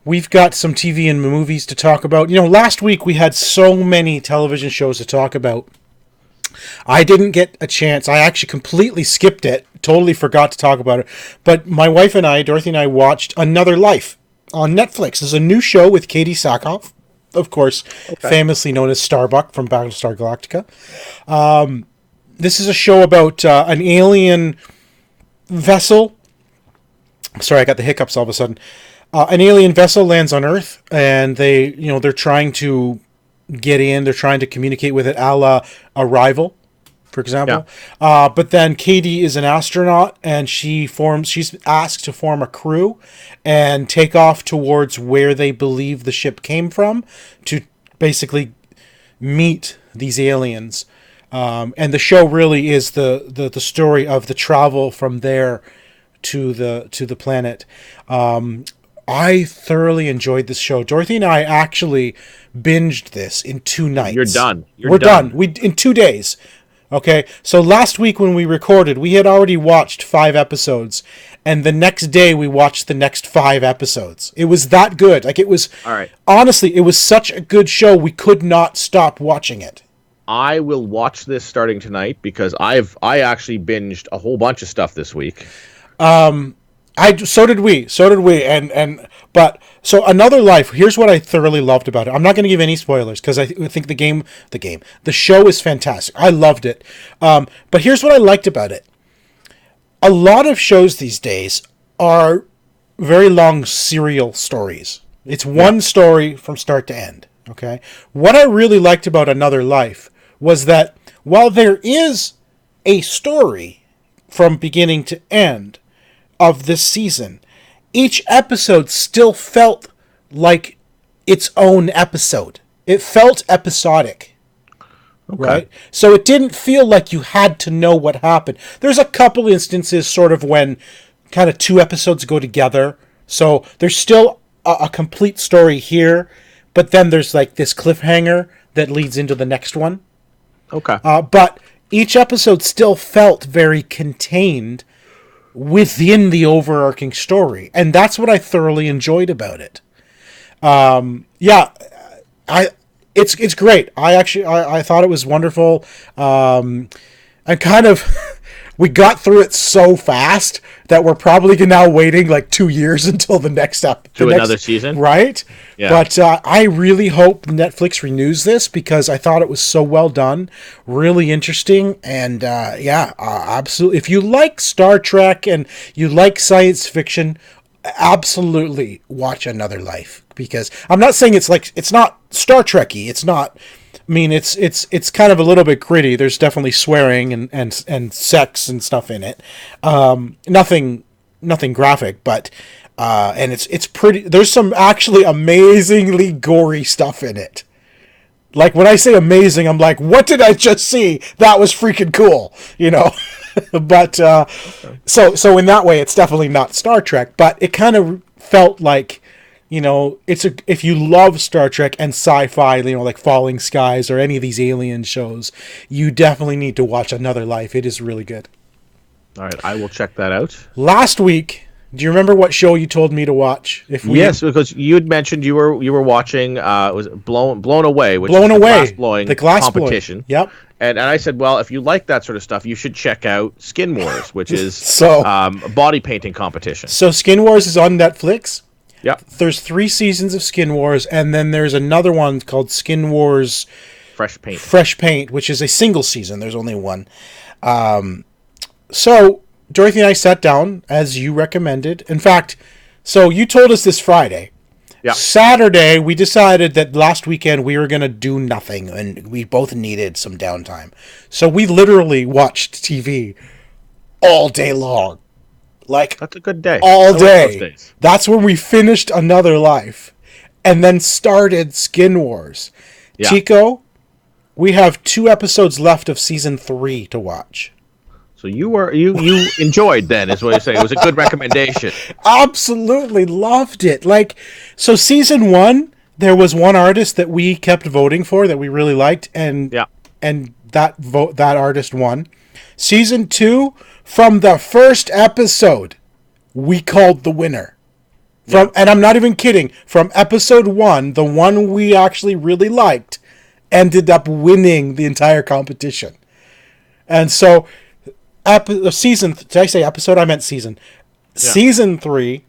we've got some TV and movies to talk about. Last week we had so many television shows to talk about. I didn't get a chance. I actually completely skipped it. Totally forgot to talk about it. But my wife and I, Dorothy and I, watched Another Life on Netflix. There's a new show with Katie Sackhoff, of course, famously known as Starbuck from Battlestar Galactica. This is a show about an alien vessel. Sorry, I got the hiccups all of a sudden. An alien vessel lands on Earth, and they're trying to get in. They're trying to communicate with it, a la Arrival, for example. Yeah. But then Katie is an astronaut, and she's asked to form a crew and take off towards where they believe the ship came from to basically meet these aliens. And the show really is the story of the travel from there to the planet. I thoroughly enjoyed this show. Dorothy and I actually binged this in 2 nights. You're done. We're done. In 2 days. Okay, so last week when we recorded, we had already watched 5 episodes, and the next day we watched the next 5 episodes. It was that good. Like, it was. All right. Honestly, it was such a good show. We could not stop watching it. I will watch this starting tonight because I actually binged a whole bunch of stuff this week. So did we, but so Another Life. Here's what I thoroughly loved about it. I'm not going to give any spoilers because I think the show is fantastic. I loved it. But here's what I liked about it. A lot of shows these days are very long serial stories. It's one story from start to end. Okay. What I really liked about Another Life was that while there is a story from beginning to end of this season, each episode still felt like its own episode. It felt episodic. Okay. Right? So it didn't feel like you had to know what happened. There's a couple instances sort of when kind of two episodes go together. So there's still a complete story here, but then there's like this cliffhanger that leads into the next one. Okay. But each episode still felt very contained within the overarching story, and that's what I thoroughly enjoyed about it. It's great. I thought it was wonderful. And kind of we got through it so fast that we're probably now waiting like 2 years until the next another season, right? Yeah. But I really hope Netflix renews this because I thought it was so well done, really interesting, and absolutely. If you like Star Trek and you like science fiction, absolutely watch Another Life, because I'm not saying it's not Star Trek-y. It's not. I mean, it's kind of a little bit gritty. There's definitely swearing and sex and stuff in it. Nothing graphic, but and it's pretty. There's some actually amazingly gory stuff in it. Like when I say amazing, I'm like, what did I just see? That was freaking cool, you know. But so in that way, it's definitely not Star Trek, but it kind of felt like, you know, if you love Star Trek and sci-fi, you know, like Falling Skies or any of these alien shows, you definitely need to watch Another Life. It is really good. All right, I will check that out. Last week, do you remember what show you told me to watch? Yes, because you had mentioned you were watching it was Blown Away, which is the glass competition. Yep. And I said, well, if you like that sort of stuff, you should check out Skin Wars, which is a body painting competition. So Skin Wars is on Netflix. Yeah. There's 3 seasons of Skin Wars, and then there's another one called Skin Wars Fresh Paint, which is a single season. There's only one. So Dorothy and I sat down, as you recommended. In fact, so you told us this Friday. Yeah. Saturday, we decided that last weekend we were going to do nothing, and we both needed some downtime. So we literally watched TV all day long. Like, that's a good day. All day. That's when we finished Another Life and then started Skin Wars. Yeah. Chico, we have 2 episodes left of season 3 to watch. So you enjoyed then, is what you're saying. It was a good recommendation. Absolutely loved it. Like, so season 1, there was one artist that we kept voting for that we really liked, and that artist won. Season 2, from the first episode, we called the winner. And I'm not even kidding. From episode 1, the one we actually really liked, ended up winning the entire competition. And so, season. Did I say episode? I meant season. Yeah. Season 3.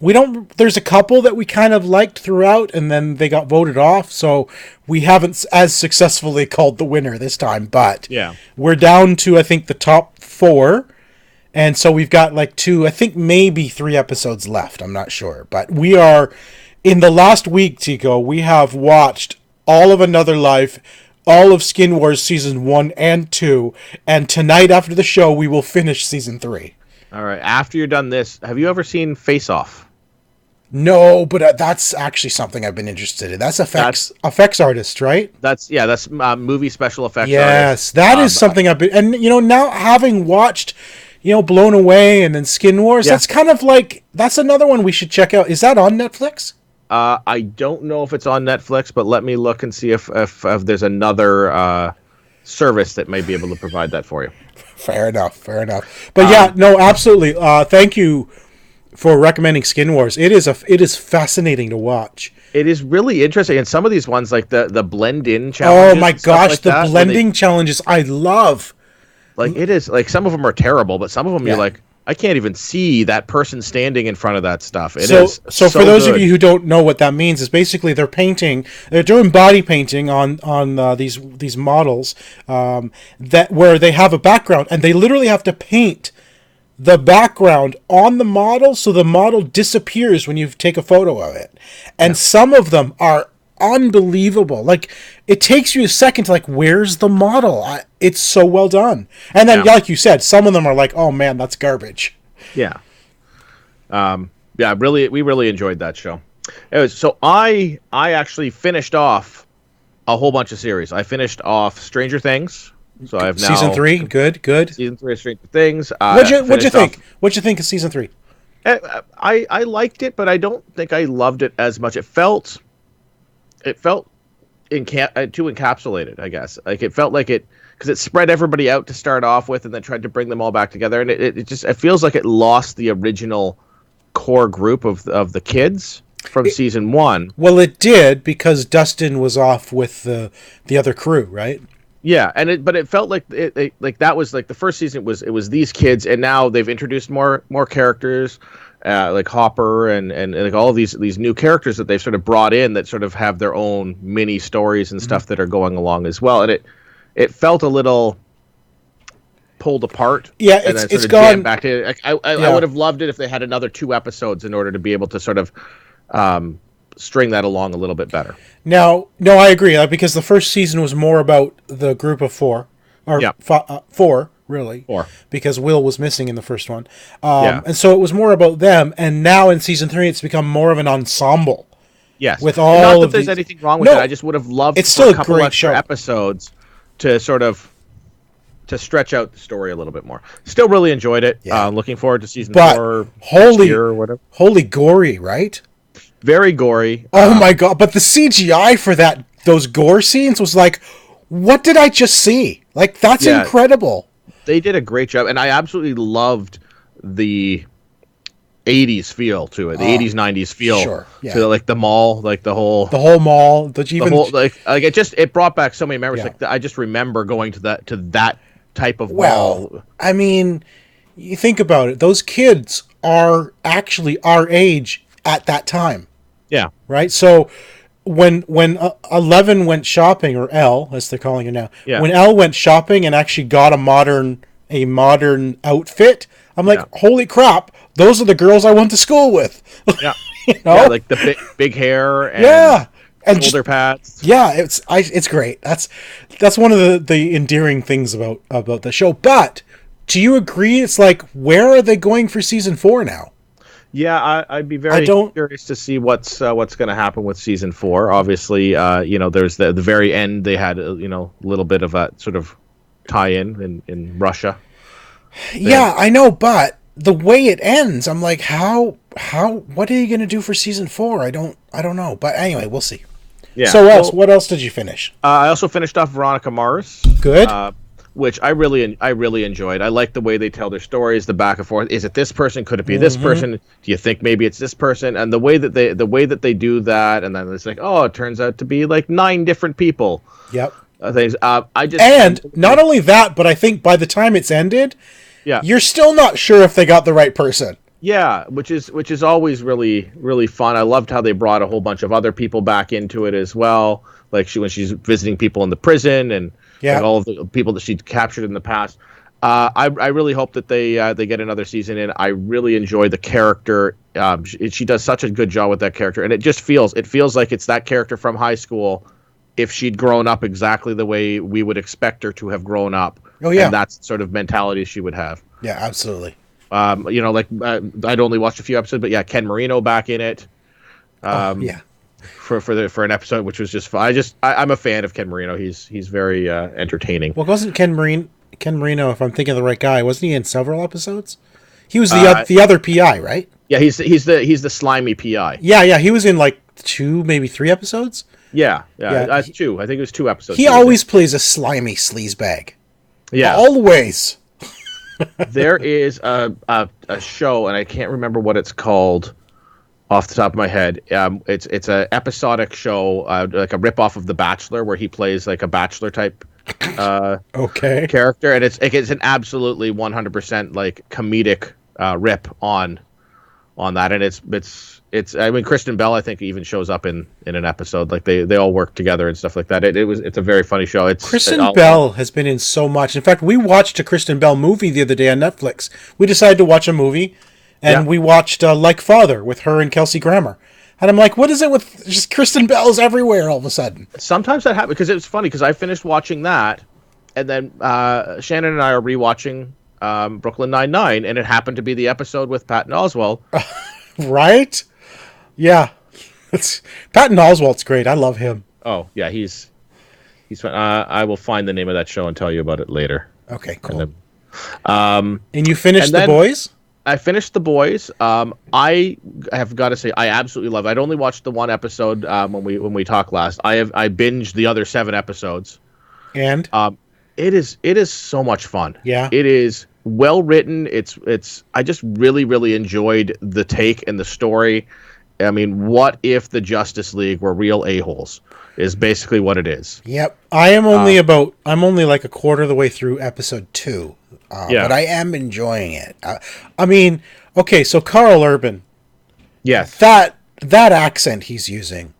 There's a couple that we kind of liked throughout, and then they got voted off, so we haven't as successfully called the winner this time, but we're down to, I think, the top 4, and so we've got like 2, I think maybe 3 episodes left, I'm not sure, but we are, in the last week, Tico, we have watched all of Another Life, all of Skin Wars season 1 and 2, and tonight after the show, we will finish season 3. All right, after you're done this, have you ever seen Face Off? No, but that's actually something I've been interested in. That's effects artist, right? That's movie special effects artist. Yes, that is something I've been... And, you know, now having watched, you know, Blown Away and then Skin Wars, that's kind of like... That's another one we should check out. Is that on Netflix? I don't know if it's on Netflix, but let me look and see if there's another service that may be able to provide that for you. Fair enough. But absolutely. Thank you for recommending Skin Wars. It is fascinating to watch. It is really interesting, and some of these ones, like the blend in challenges. Oh my gosh, like the blending challenges I love. Like it is like some of them are terrible, but some of them you're like, I can't even see that person standing in front of that stuff. It is so for those of you who don't know what that means, is basically they're doing body painting on these models that where they have a background, and they literally have to paint the background on the model so the model disappears when you take a photo of it. And some of them are unbelievable. Like, it takes you a second to, like, where's the model? It's so well done. And then, like you said, some of them are like, oh man, that's garbage. Yeah. We really enjoyed that show. So I actually finished off a whole bunch of series. I finished off Stranger Things. So I have now season 3. Good. Season 3 of Stranger Things. What'd you think? What'd you think of season 3? I liked it, but I don't think I loved it as much. It felt too encapsulated, I guess. Like, it felt like because it spread everybody out to start off with, and then tried to bring them all back together, and it feels like it lost the original core group of the kids from season 1. Well, it did, because Dustin was off with the other crew, right? Yeah, but it felt like like that was like the first season. It was these kids, and now they've introduced more characters, like Hopper and like all of these new characters that they've sort of brought in that sort of have their own mini stories and stuff that are going along as well. And it felt a little pulled apart. Yeah, and it's gone back to. I would have loved it if they had another 2 episodes in order to be able to sort of string that along a little bit better. No, I agree, because the first season was more about the group of 4, or 4, really. 4. Because Will was missing in the first one. And so it was more about them, and now in season 3 it's become more of an ensemble. Yes. With all not that of there's anything wrong with it. I just would have loved it's still a couple extra show. Episodes to sort of stretch out the story a little bit more. Still really enjoyed it. Looking forward to season 4 next year or whatever. Holy gory, right? Very gory. Oh my god! But the CGI for those gore scenes was like, what did I just see? Like, that's incredible. They did a great job, and I absolutely loved the 80s feel to it. The 80s, 90s feel. Sure. Yeah. To like the mall, like the whole mall. It brought back so many memories. Like I just remember going to that type of mall. I mean, you think about it. Those kids are actually our age at that time. Yeah. Right? So when 11 went shopping, or Elle, as they're calling it now, when Elle went shopping and actually got a modern outfit, I'm like, holy crap, those are the girls I went to school with. Yeah. You know? Yeah, like the big hair and shoulder pads. Yeah, it's great. That's one of the endearing things about the show. But do you agree, it's like, where are they going for season 4 now? Yeah, I'd be very curious to see what's going to happen with season 4. Obviously, there's the very end. They had a little bit of a sort of tie-in in Russia. Yeah, I know, but the way it ends, I'm like, how what are you going to do for season 4? I don't know. But anyway, we'll see. Yeah. So what else did you finish? I also finished off Veronica Mars. Good. Which I really enjoyed. I like the way they tell their stories, the back and forth. Is it this person? Could it be this person? Do you think maybe it's this person? And the way that they do that, and then it's like, oh, it turns out to be like 9 different people. Yep. Things. Not only that, but I think by the time it's ended, you're still not sure if they got the right person. Yeah, which is always really, really fun. I loved how they brought a whole bunch of other people back into it as well. Like when she's visiting people in the prison and like all of the people that she'd captured in the past. I really hope that they get another season in. I really enjoy the character. She does such a good job with that character, and it feels like it's that character from high school if she'd grown up exactly the way we would expect her to have grown up. Oh yeah, and that's sort of mentality she would have. Yeah, absolutely. I'd only watched a few episodes, but Ken Marino back in it. For an episode, which was just fun. I'm a fan of Ken Marino. He's very entertaining. Well, wasn't Ken Marino, if I'm thinking of the right guy, wasn't he in several episodes? He was the other PI, right? Yeah, he's the slimy PI. Yeah, he was in like 2, maybe 3 episodes. Yeah. 2. I think it was 2 episodes. He always plays a slimy sleazebag. Yeah, always. There is a show, and I can't remember what it's called. off the top of my head. It's a episodic show, like a ripoff of The Bachelor, where he plays like a bachelor type Okay. character, and it's an absolutely 100% like comedic rip on that, and it's I mean, Kristen Bell I think even shows up in an episode. Like they all work together and stuff like that. It's a very funny show. Kristen Bell has been in so much. In fact, we watched a Kristen Bell movie the other day on Netflix. We decided to watch a movie, and we watched Like Father with her and Kelsey Grammer. And I'm like, what is it with just Kristen Bell's everywhere all of a sudden? Sometimes that happens because it's funny because I finished watching that, and then Shannon and I are rewatching Brooklyn Nine-Nine, and it happened to be the episode with Patton Oswalt. Right? Yeah. Patton Oswalt's great. I love him. Oh yeah, he's fun. I will find the name of that show and tell you about it later. Okay, cool. And you finished The Boys? I finished The Boys. I have got to say, I absolutely love it. I'd only watched the one episode when we talked last. I binged the other 7 episodes, and it is so much fun. Yeah, it is well written. It's I just really enjoyed the take and the story. I mean, what if the Justice League were real a-holes? Is basically what it is. Yep. I'm only like a quarter of the way through episode 2. But I am enjoying it. I mean, okay, so Carl Urban. Yes. That accent he's using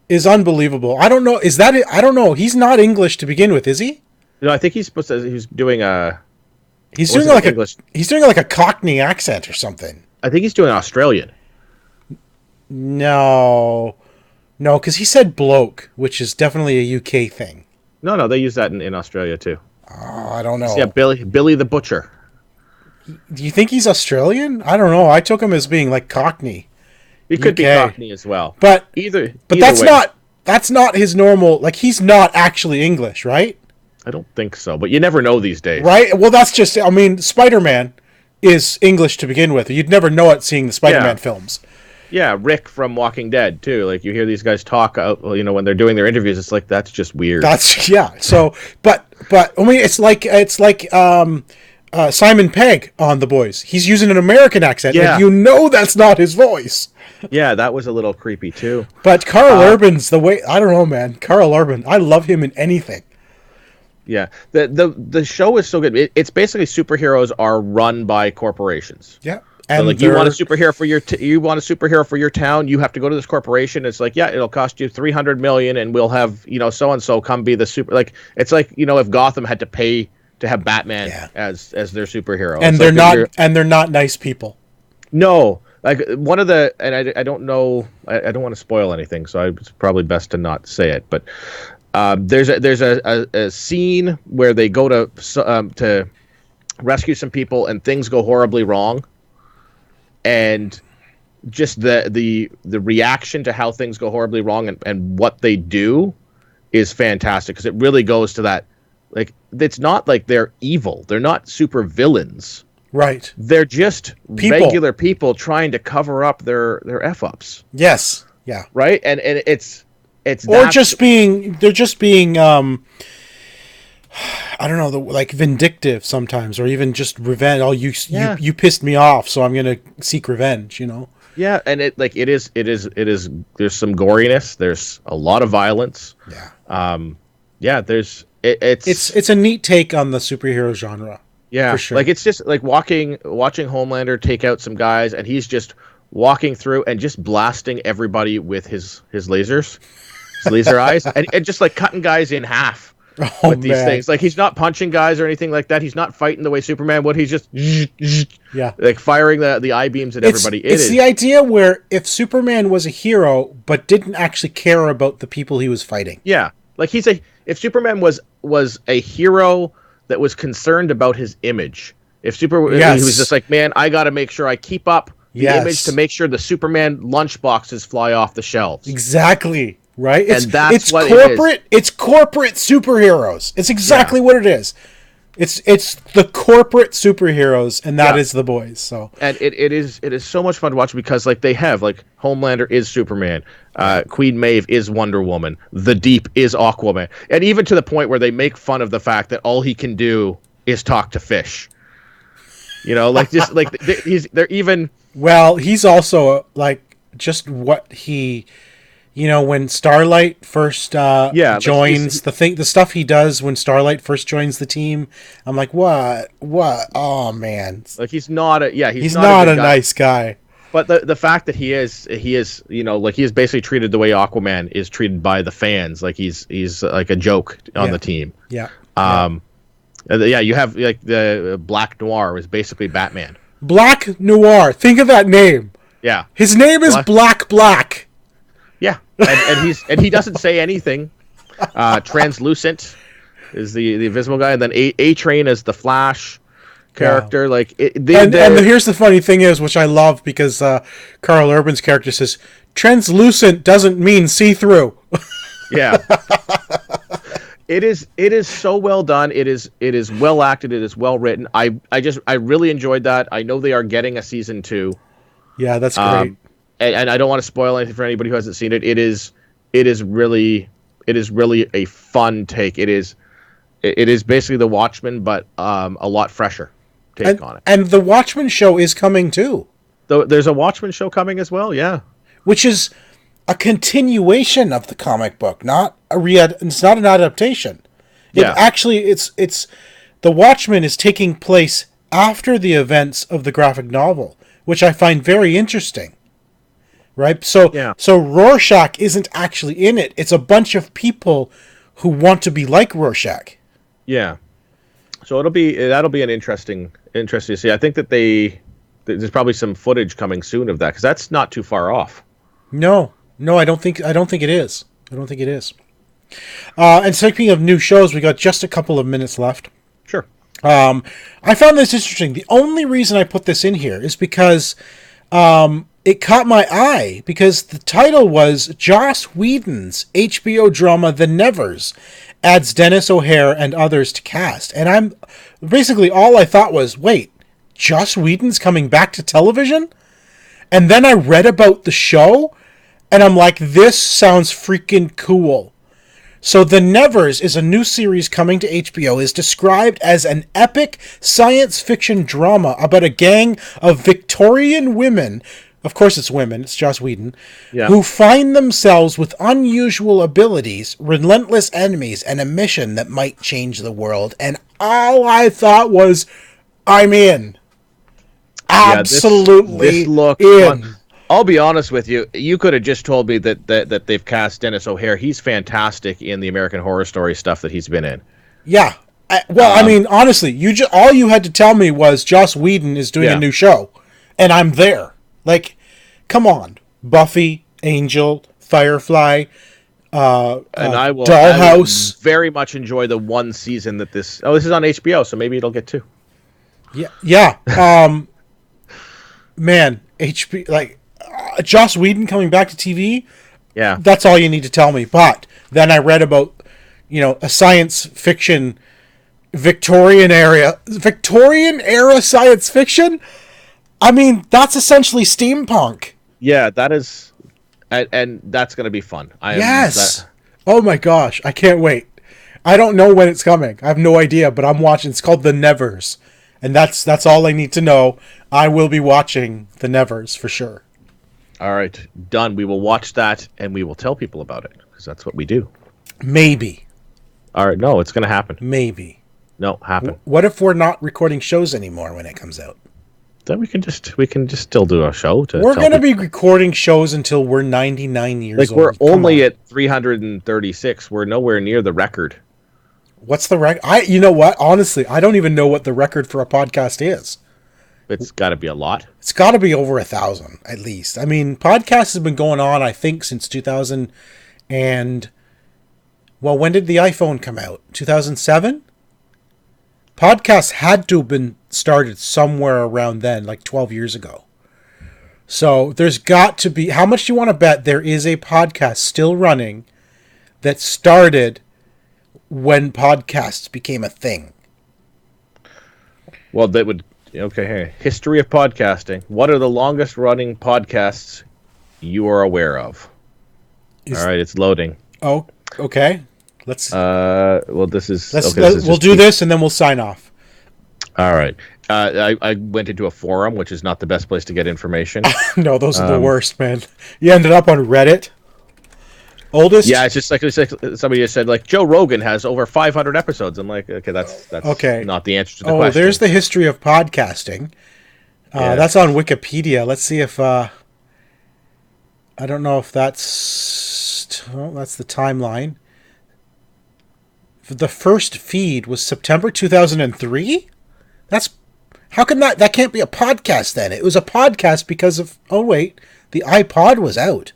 is unbelievable. I don't know. Is that it? I don't know. He's not English to begin with, is he? No, I think he's supposed to. He's doing a. He's doing like English. He's doing like a Cockney accent or something. I think he's doing Australian. No, because he said bloke, which is definitely a UK thing. No, they use that in Australia too. Oh, I don't know. Yeah, Billy the Butcher. Do you think he's Australian? I don't know. I took him as being like Cockney. He could be Cockney as well. But either that's not his normal. Like, he's not actually English, right? I don't think so, but you never know these days. Right? Well, that's just. I mean, Spider-Man is English to begin with. You'd never know it seeing the Spider-Man films. Yeah, Rick from Walking Dead too. Like, you hear these guys talk, when they're doing their interviews. It's like, that's just weird. So, but I mean, it's like Simon Pegg on The Boys. He's using an American accent, and that's not his voice. Yeah, that was a little creepy too. But Carl Urban's the way. I don't know, man. Carl Urban, I love him in anything. Yeah, the show is so good. It's basically superheroes are run by corporations. Yeah. And so, like, you want a superhero for your town, you have to go to this corporation. It's like, yeah, it'll cost you $300 million, and we'll have so and so come be the super. Like, it's like, if Gotham had to pay to have Batman as their superhero, and they're not nice people. No, like one of the, and I don't know, I don't want to spoil anything, so it's probably best to not say it. But there's a scene where they go to rescue some people, and things go horribly wrong. And just the reaction to how things go horribly wrong and what they do is fantastic, because it really goes to that. Like, it's not like they're evil. They're not super villains. Right. They're just regular people trying to cover up their F-ups. Yes. Yeah. Right? And it's or they're just being I don't know, like vindictive sometimes, or even just revenge. Oh, you pissed me off, so I'm gonna seek revenge. Yeah, and it is. There's some goriness. There's a lot of violence. Yeah. Yeah. It's a neat take on the superhero genre. Yeah. For sure. Like, it's just like watching Homelander take out some guys, and he's just walking through and just blasting everybody with his lasers, his laser eyes, and just like cutting guys in half. With these things, like, he's not punching guys or anything like that. He's not fighting the way Superman would. He's just like firing the eye beams at everybody. It's the idea where if Superman was a hero but didn't actually care about the people he was fighting. Yeah, like if Superman was a hero that was concerned about his image. If he was just like, man, I got to make sure I keep up the image to make sure the Superman lunchboxes fly off the shelves. Exactly. Right? It's corporate. It's corporate superheroes. It's exactly what it is. It's the corporate superheroes, and that is The Boys. So, and it is so much fun to watch, because like they have, like, Homelander is Superman, Queen Maeve is Wonder Woman, The Deep is Aquaman, and even to the point where they make fun of the fact that all he can do is talk to fish. Like, just like they're even. Well, he's also like just what he, when Starlight first joins the stuff he does when Starlight first joins the team, I'm like, what? Oh man, like he's not a nice guy. But the fact that he is he is basically treated the way Aquaman is treated by the fans, like he's like a joke on the team. Yeah. You have like the Black Noir is basically Batman. Black Noir. Think of that name. Yeah. His name is Black. Yeah. And he doesn't say anything. Translucent is the invisible guy, and then A-Train is the Flash character. Yeah. Like and here's the funny thing is, which I love, because Carl Urban's character says translucent doesn't mean see-through. Yeah. It is so well done. It is well acted. It is well written. I really enjoyed that. I know they are getting a season 2. Yeah, that's great. And I don't want to spoil anything for anybody who hasn't seen it. It is really a fun take. It is basically The Watchmen, but a lot fresher take on it. And the Watchmen show is coming too. There's a Watchmen show coming as well. Yeah, which is a continuation of the comic book, it's not an adaptation. It's The Watchmen is taking place after the events of the graphic novel, which I find very interesting. Right? So Rorschach isn't actually in it. It's a bunch of people who want to be like Rorschach. Yeah. So that'll be an interesting to see. I think that there's probably some footage coming soon of that, because that's not too far off. No, I don't think it is. And speaking of new shows, we got just a couple of minutes left. Sure. I found this interesting. The only reason I put this in here is because it caught my eye, because the title was Joss Whedon's HBO drama The Nevers adds Denis O'Hare and others to cast. And I'm basically, all I thought was, wait, Joss Whedon's coming back to television? And then I read about the show, and I'm like, this sounds freaking cool. So The Nevers is a new series coming to HBO, is described as an epic science fiction drama about a gang of Victorian women, of course it's women, it's Joss Whedon, who find themselves with unusual abilities, relentless enemies, and a mission that might change the world. And all I thought was, I'm in. Absolutely this looks in. Fun. I'll be honest with you. You could have just told me that they've cast Denis O'Hare. He's fantastic in the American Horror Story stuff that he's been in. Yeah. I mean, honestly, all you had to tell me was Joss Whedon is doing a new show, and I'm there. Like, come on. Buffy, Angel, Firefly, Dollhouse. I will very much enjoy the one season that this is on HBO, so maybe it'll get 2. Yeah. Man, Joss Whedon coming back to TV. Yeah, that's all you need to tell me. But then I read about, a science fiction Victorian era science fiction. I mean, that's essentially steampunk. Yeah, that is, and that's going to be fun. Oh my gosh, I can't wait. I don't know when it's coming. I have no idea, but I'm watching. It's called The Nevers. And that's all I need to know. I will be watching The Nevers for sure. All right, done. We will watch that, and we will tell people about it, because that's what we do. Maybe. All right, no, it's going to happen. Maybe. No, happen. What if we're not recording shows anymore when it comes out? Then we can just still do a show. We're going to be recording shows until we're 99 years old. Like, we're only at 336. We're nowhere near the record. What's the record? You know what? Honestly, I don't even know what the record for a podcast is. It's got to be a lot. It's got to be over 1,000 at least. I mean, podcasts have been going on, I think, since 2000 and... Well, when did the iPhone come out? 2007? Podcasts had to have been started somewhere around then, like 12 years ago. So there's got to be... How much do you want to bet there is a podcast still running that started when podcasts became a thing? Well, that would... Okay, hey. History of podcasting. What are the longest running podcasts you are aware of? All right, it's loading. Oh, okay. Let's... Well, this is... we'll do this and then we'll sign off. All right. I went into a forum, which is not the best place to get information. No, those are the worst, man. You ended up on Reddit. Oldest? Yeah, it's just like somebody just said, like, Joe Rogan has over 500 episodes. I'm like, okay, that's okay. Not the answer to the question. Oh, there's the history of podcasting. That's on Wikipedia. Let's see if I don't know if that's the timeline. The first feed was September 2003. How can that can't be a podcast then? It was a podcast because of the iPod was out.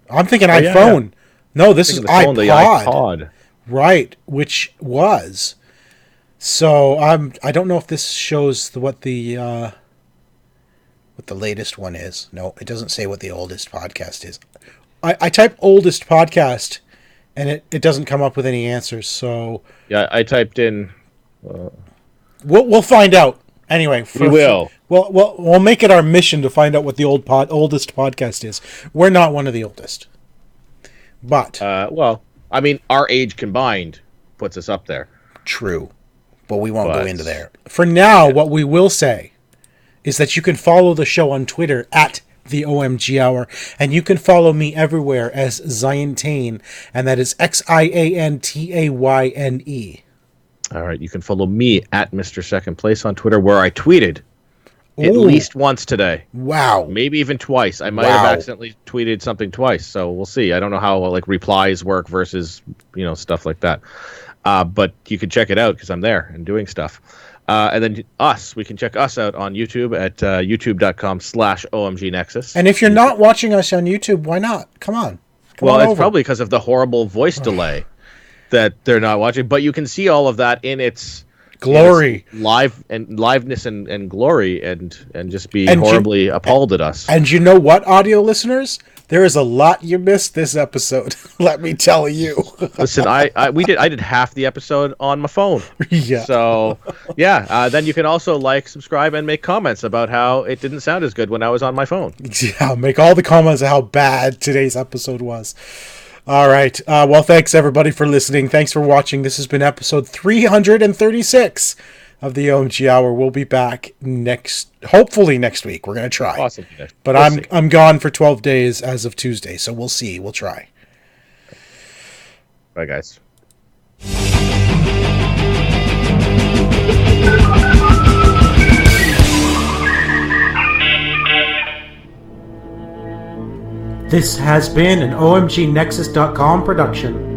I'm thinking iPhone. Yeah. No, this is iPod. The iPod. Right, which was. So I don't know if this shows what the latest one is. No, it doesn't say what the oldest podcast is. I type oldest podcast and it doesn't come up with any answers. So yeah, I typed in. We'll find out anyway. We will. We'll make it our mission to find out what the oldest podcast is. We're not one of the oldest, but I mean, our age combined puts us up there. True, but we won't go into there for now. Yeah. What we will say is that you can follow the show on Twitter at the OMG Hour, and you can follow me everywhere as Ziantane, and that is XIANTAYNE. All right, you can follow me at Mr. Second Place on Twitter, where I tweeted at least once today. Wow. Maybe even twice. I might have accidentally tweeted something twice, so we'll see. I don't know how like replies work versus stuff like that. But you can check it out because I'm there and doing stuff. And then we can check us out on YouTube at youtube.com/OMG Nexus. And if you're not watching us on YouTube, why not? Come on. It's probably because of the horrible voice delay that they're not watching. But you can see all of that in its glory, liveness and glory, and just be horribly appalled at us. And you know what, audio listeners? There is a lot you missed this episode. Let me tell you. Listen, I did half the episode on my phone. Yeah. So yeah. Then you can also subscribe, and make comments about how it didn't sound as good when I was on my phone. Yeah, make all the comments of how bad today's episode was. All right. Well, thanks everybody for listening. Thanks for watching. This has been episode 336 of the OMG Hour. We'll be back hopefully next week. We're going to try. Awesome. But I'm gone for 12 days as of Tuesday, so we'll see. We'll try. Bye, guys. This has been an OMGNexus.com production.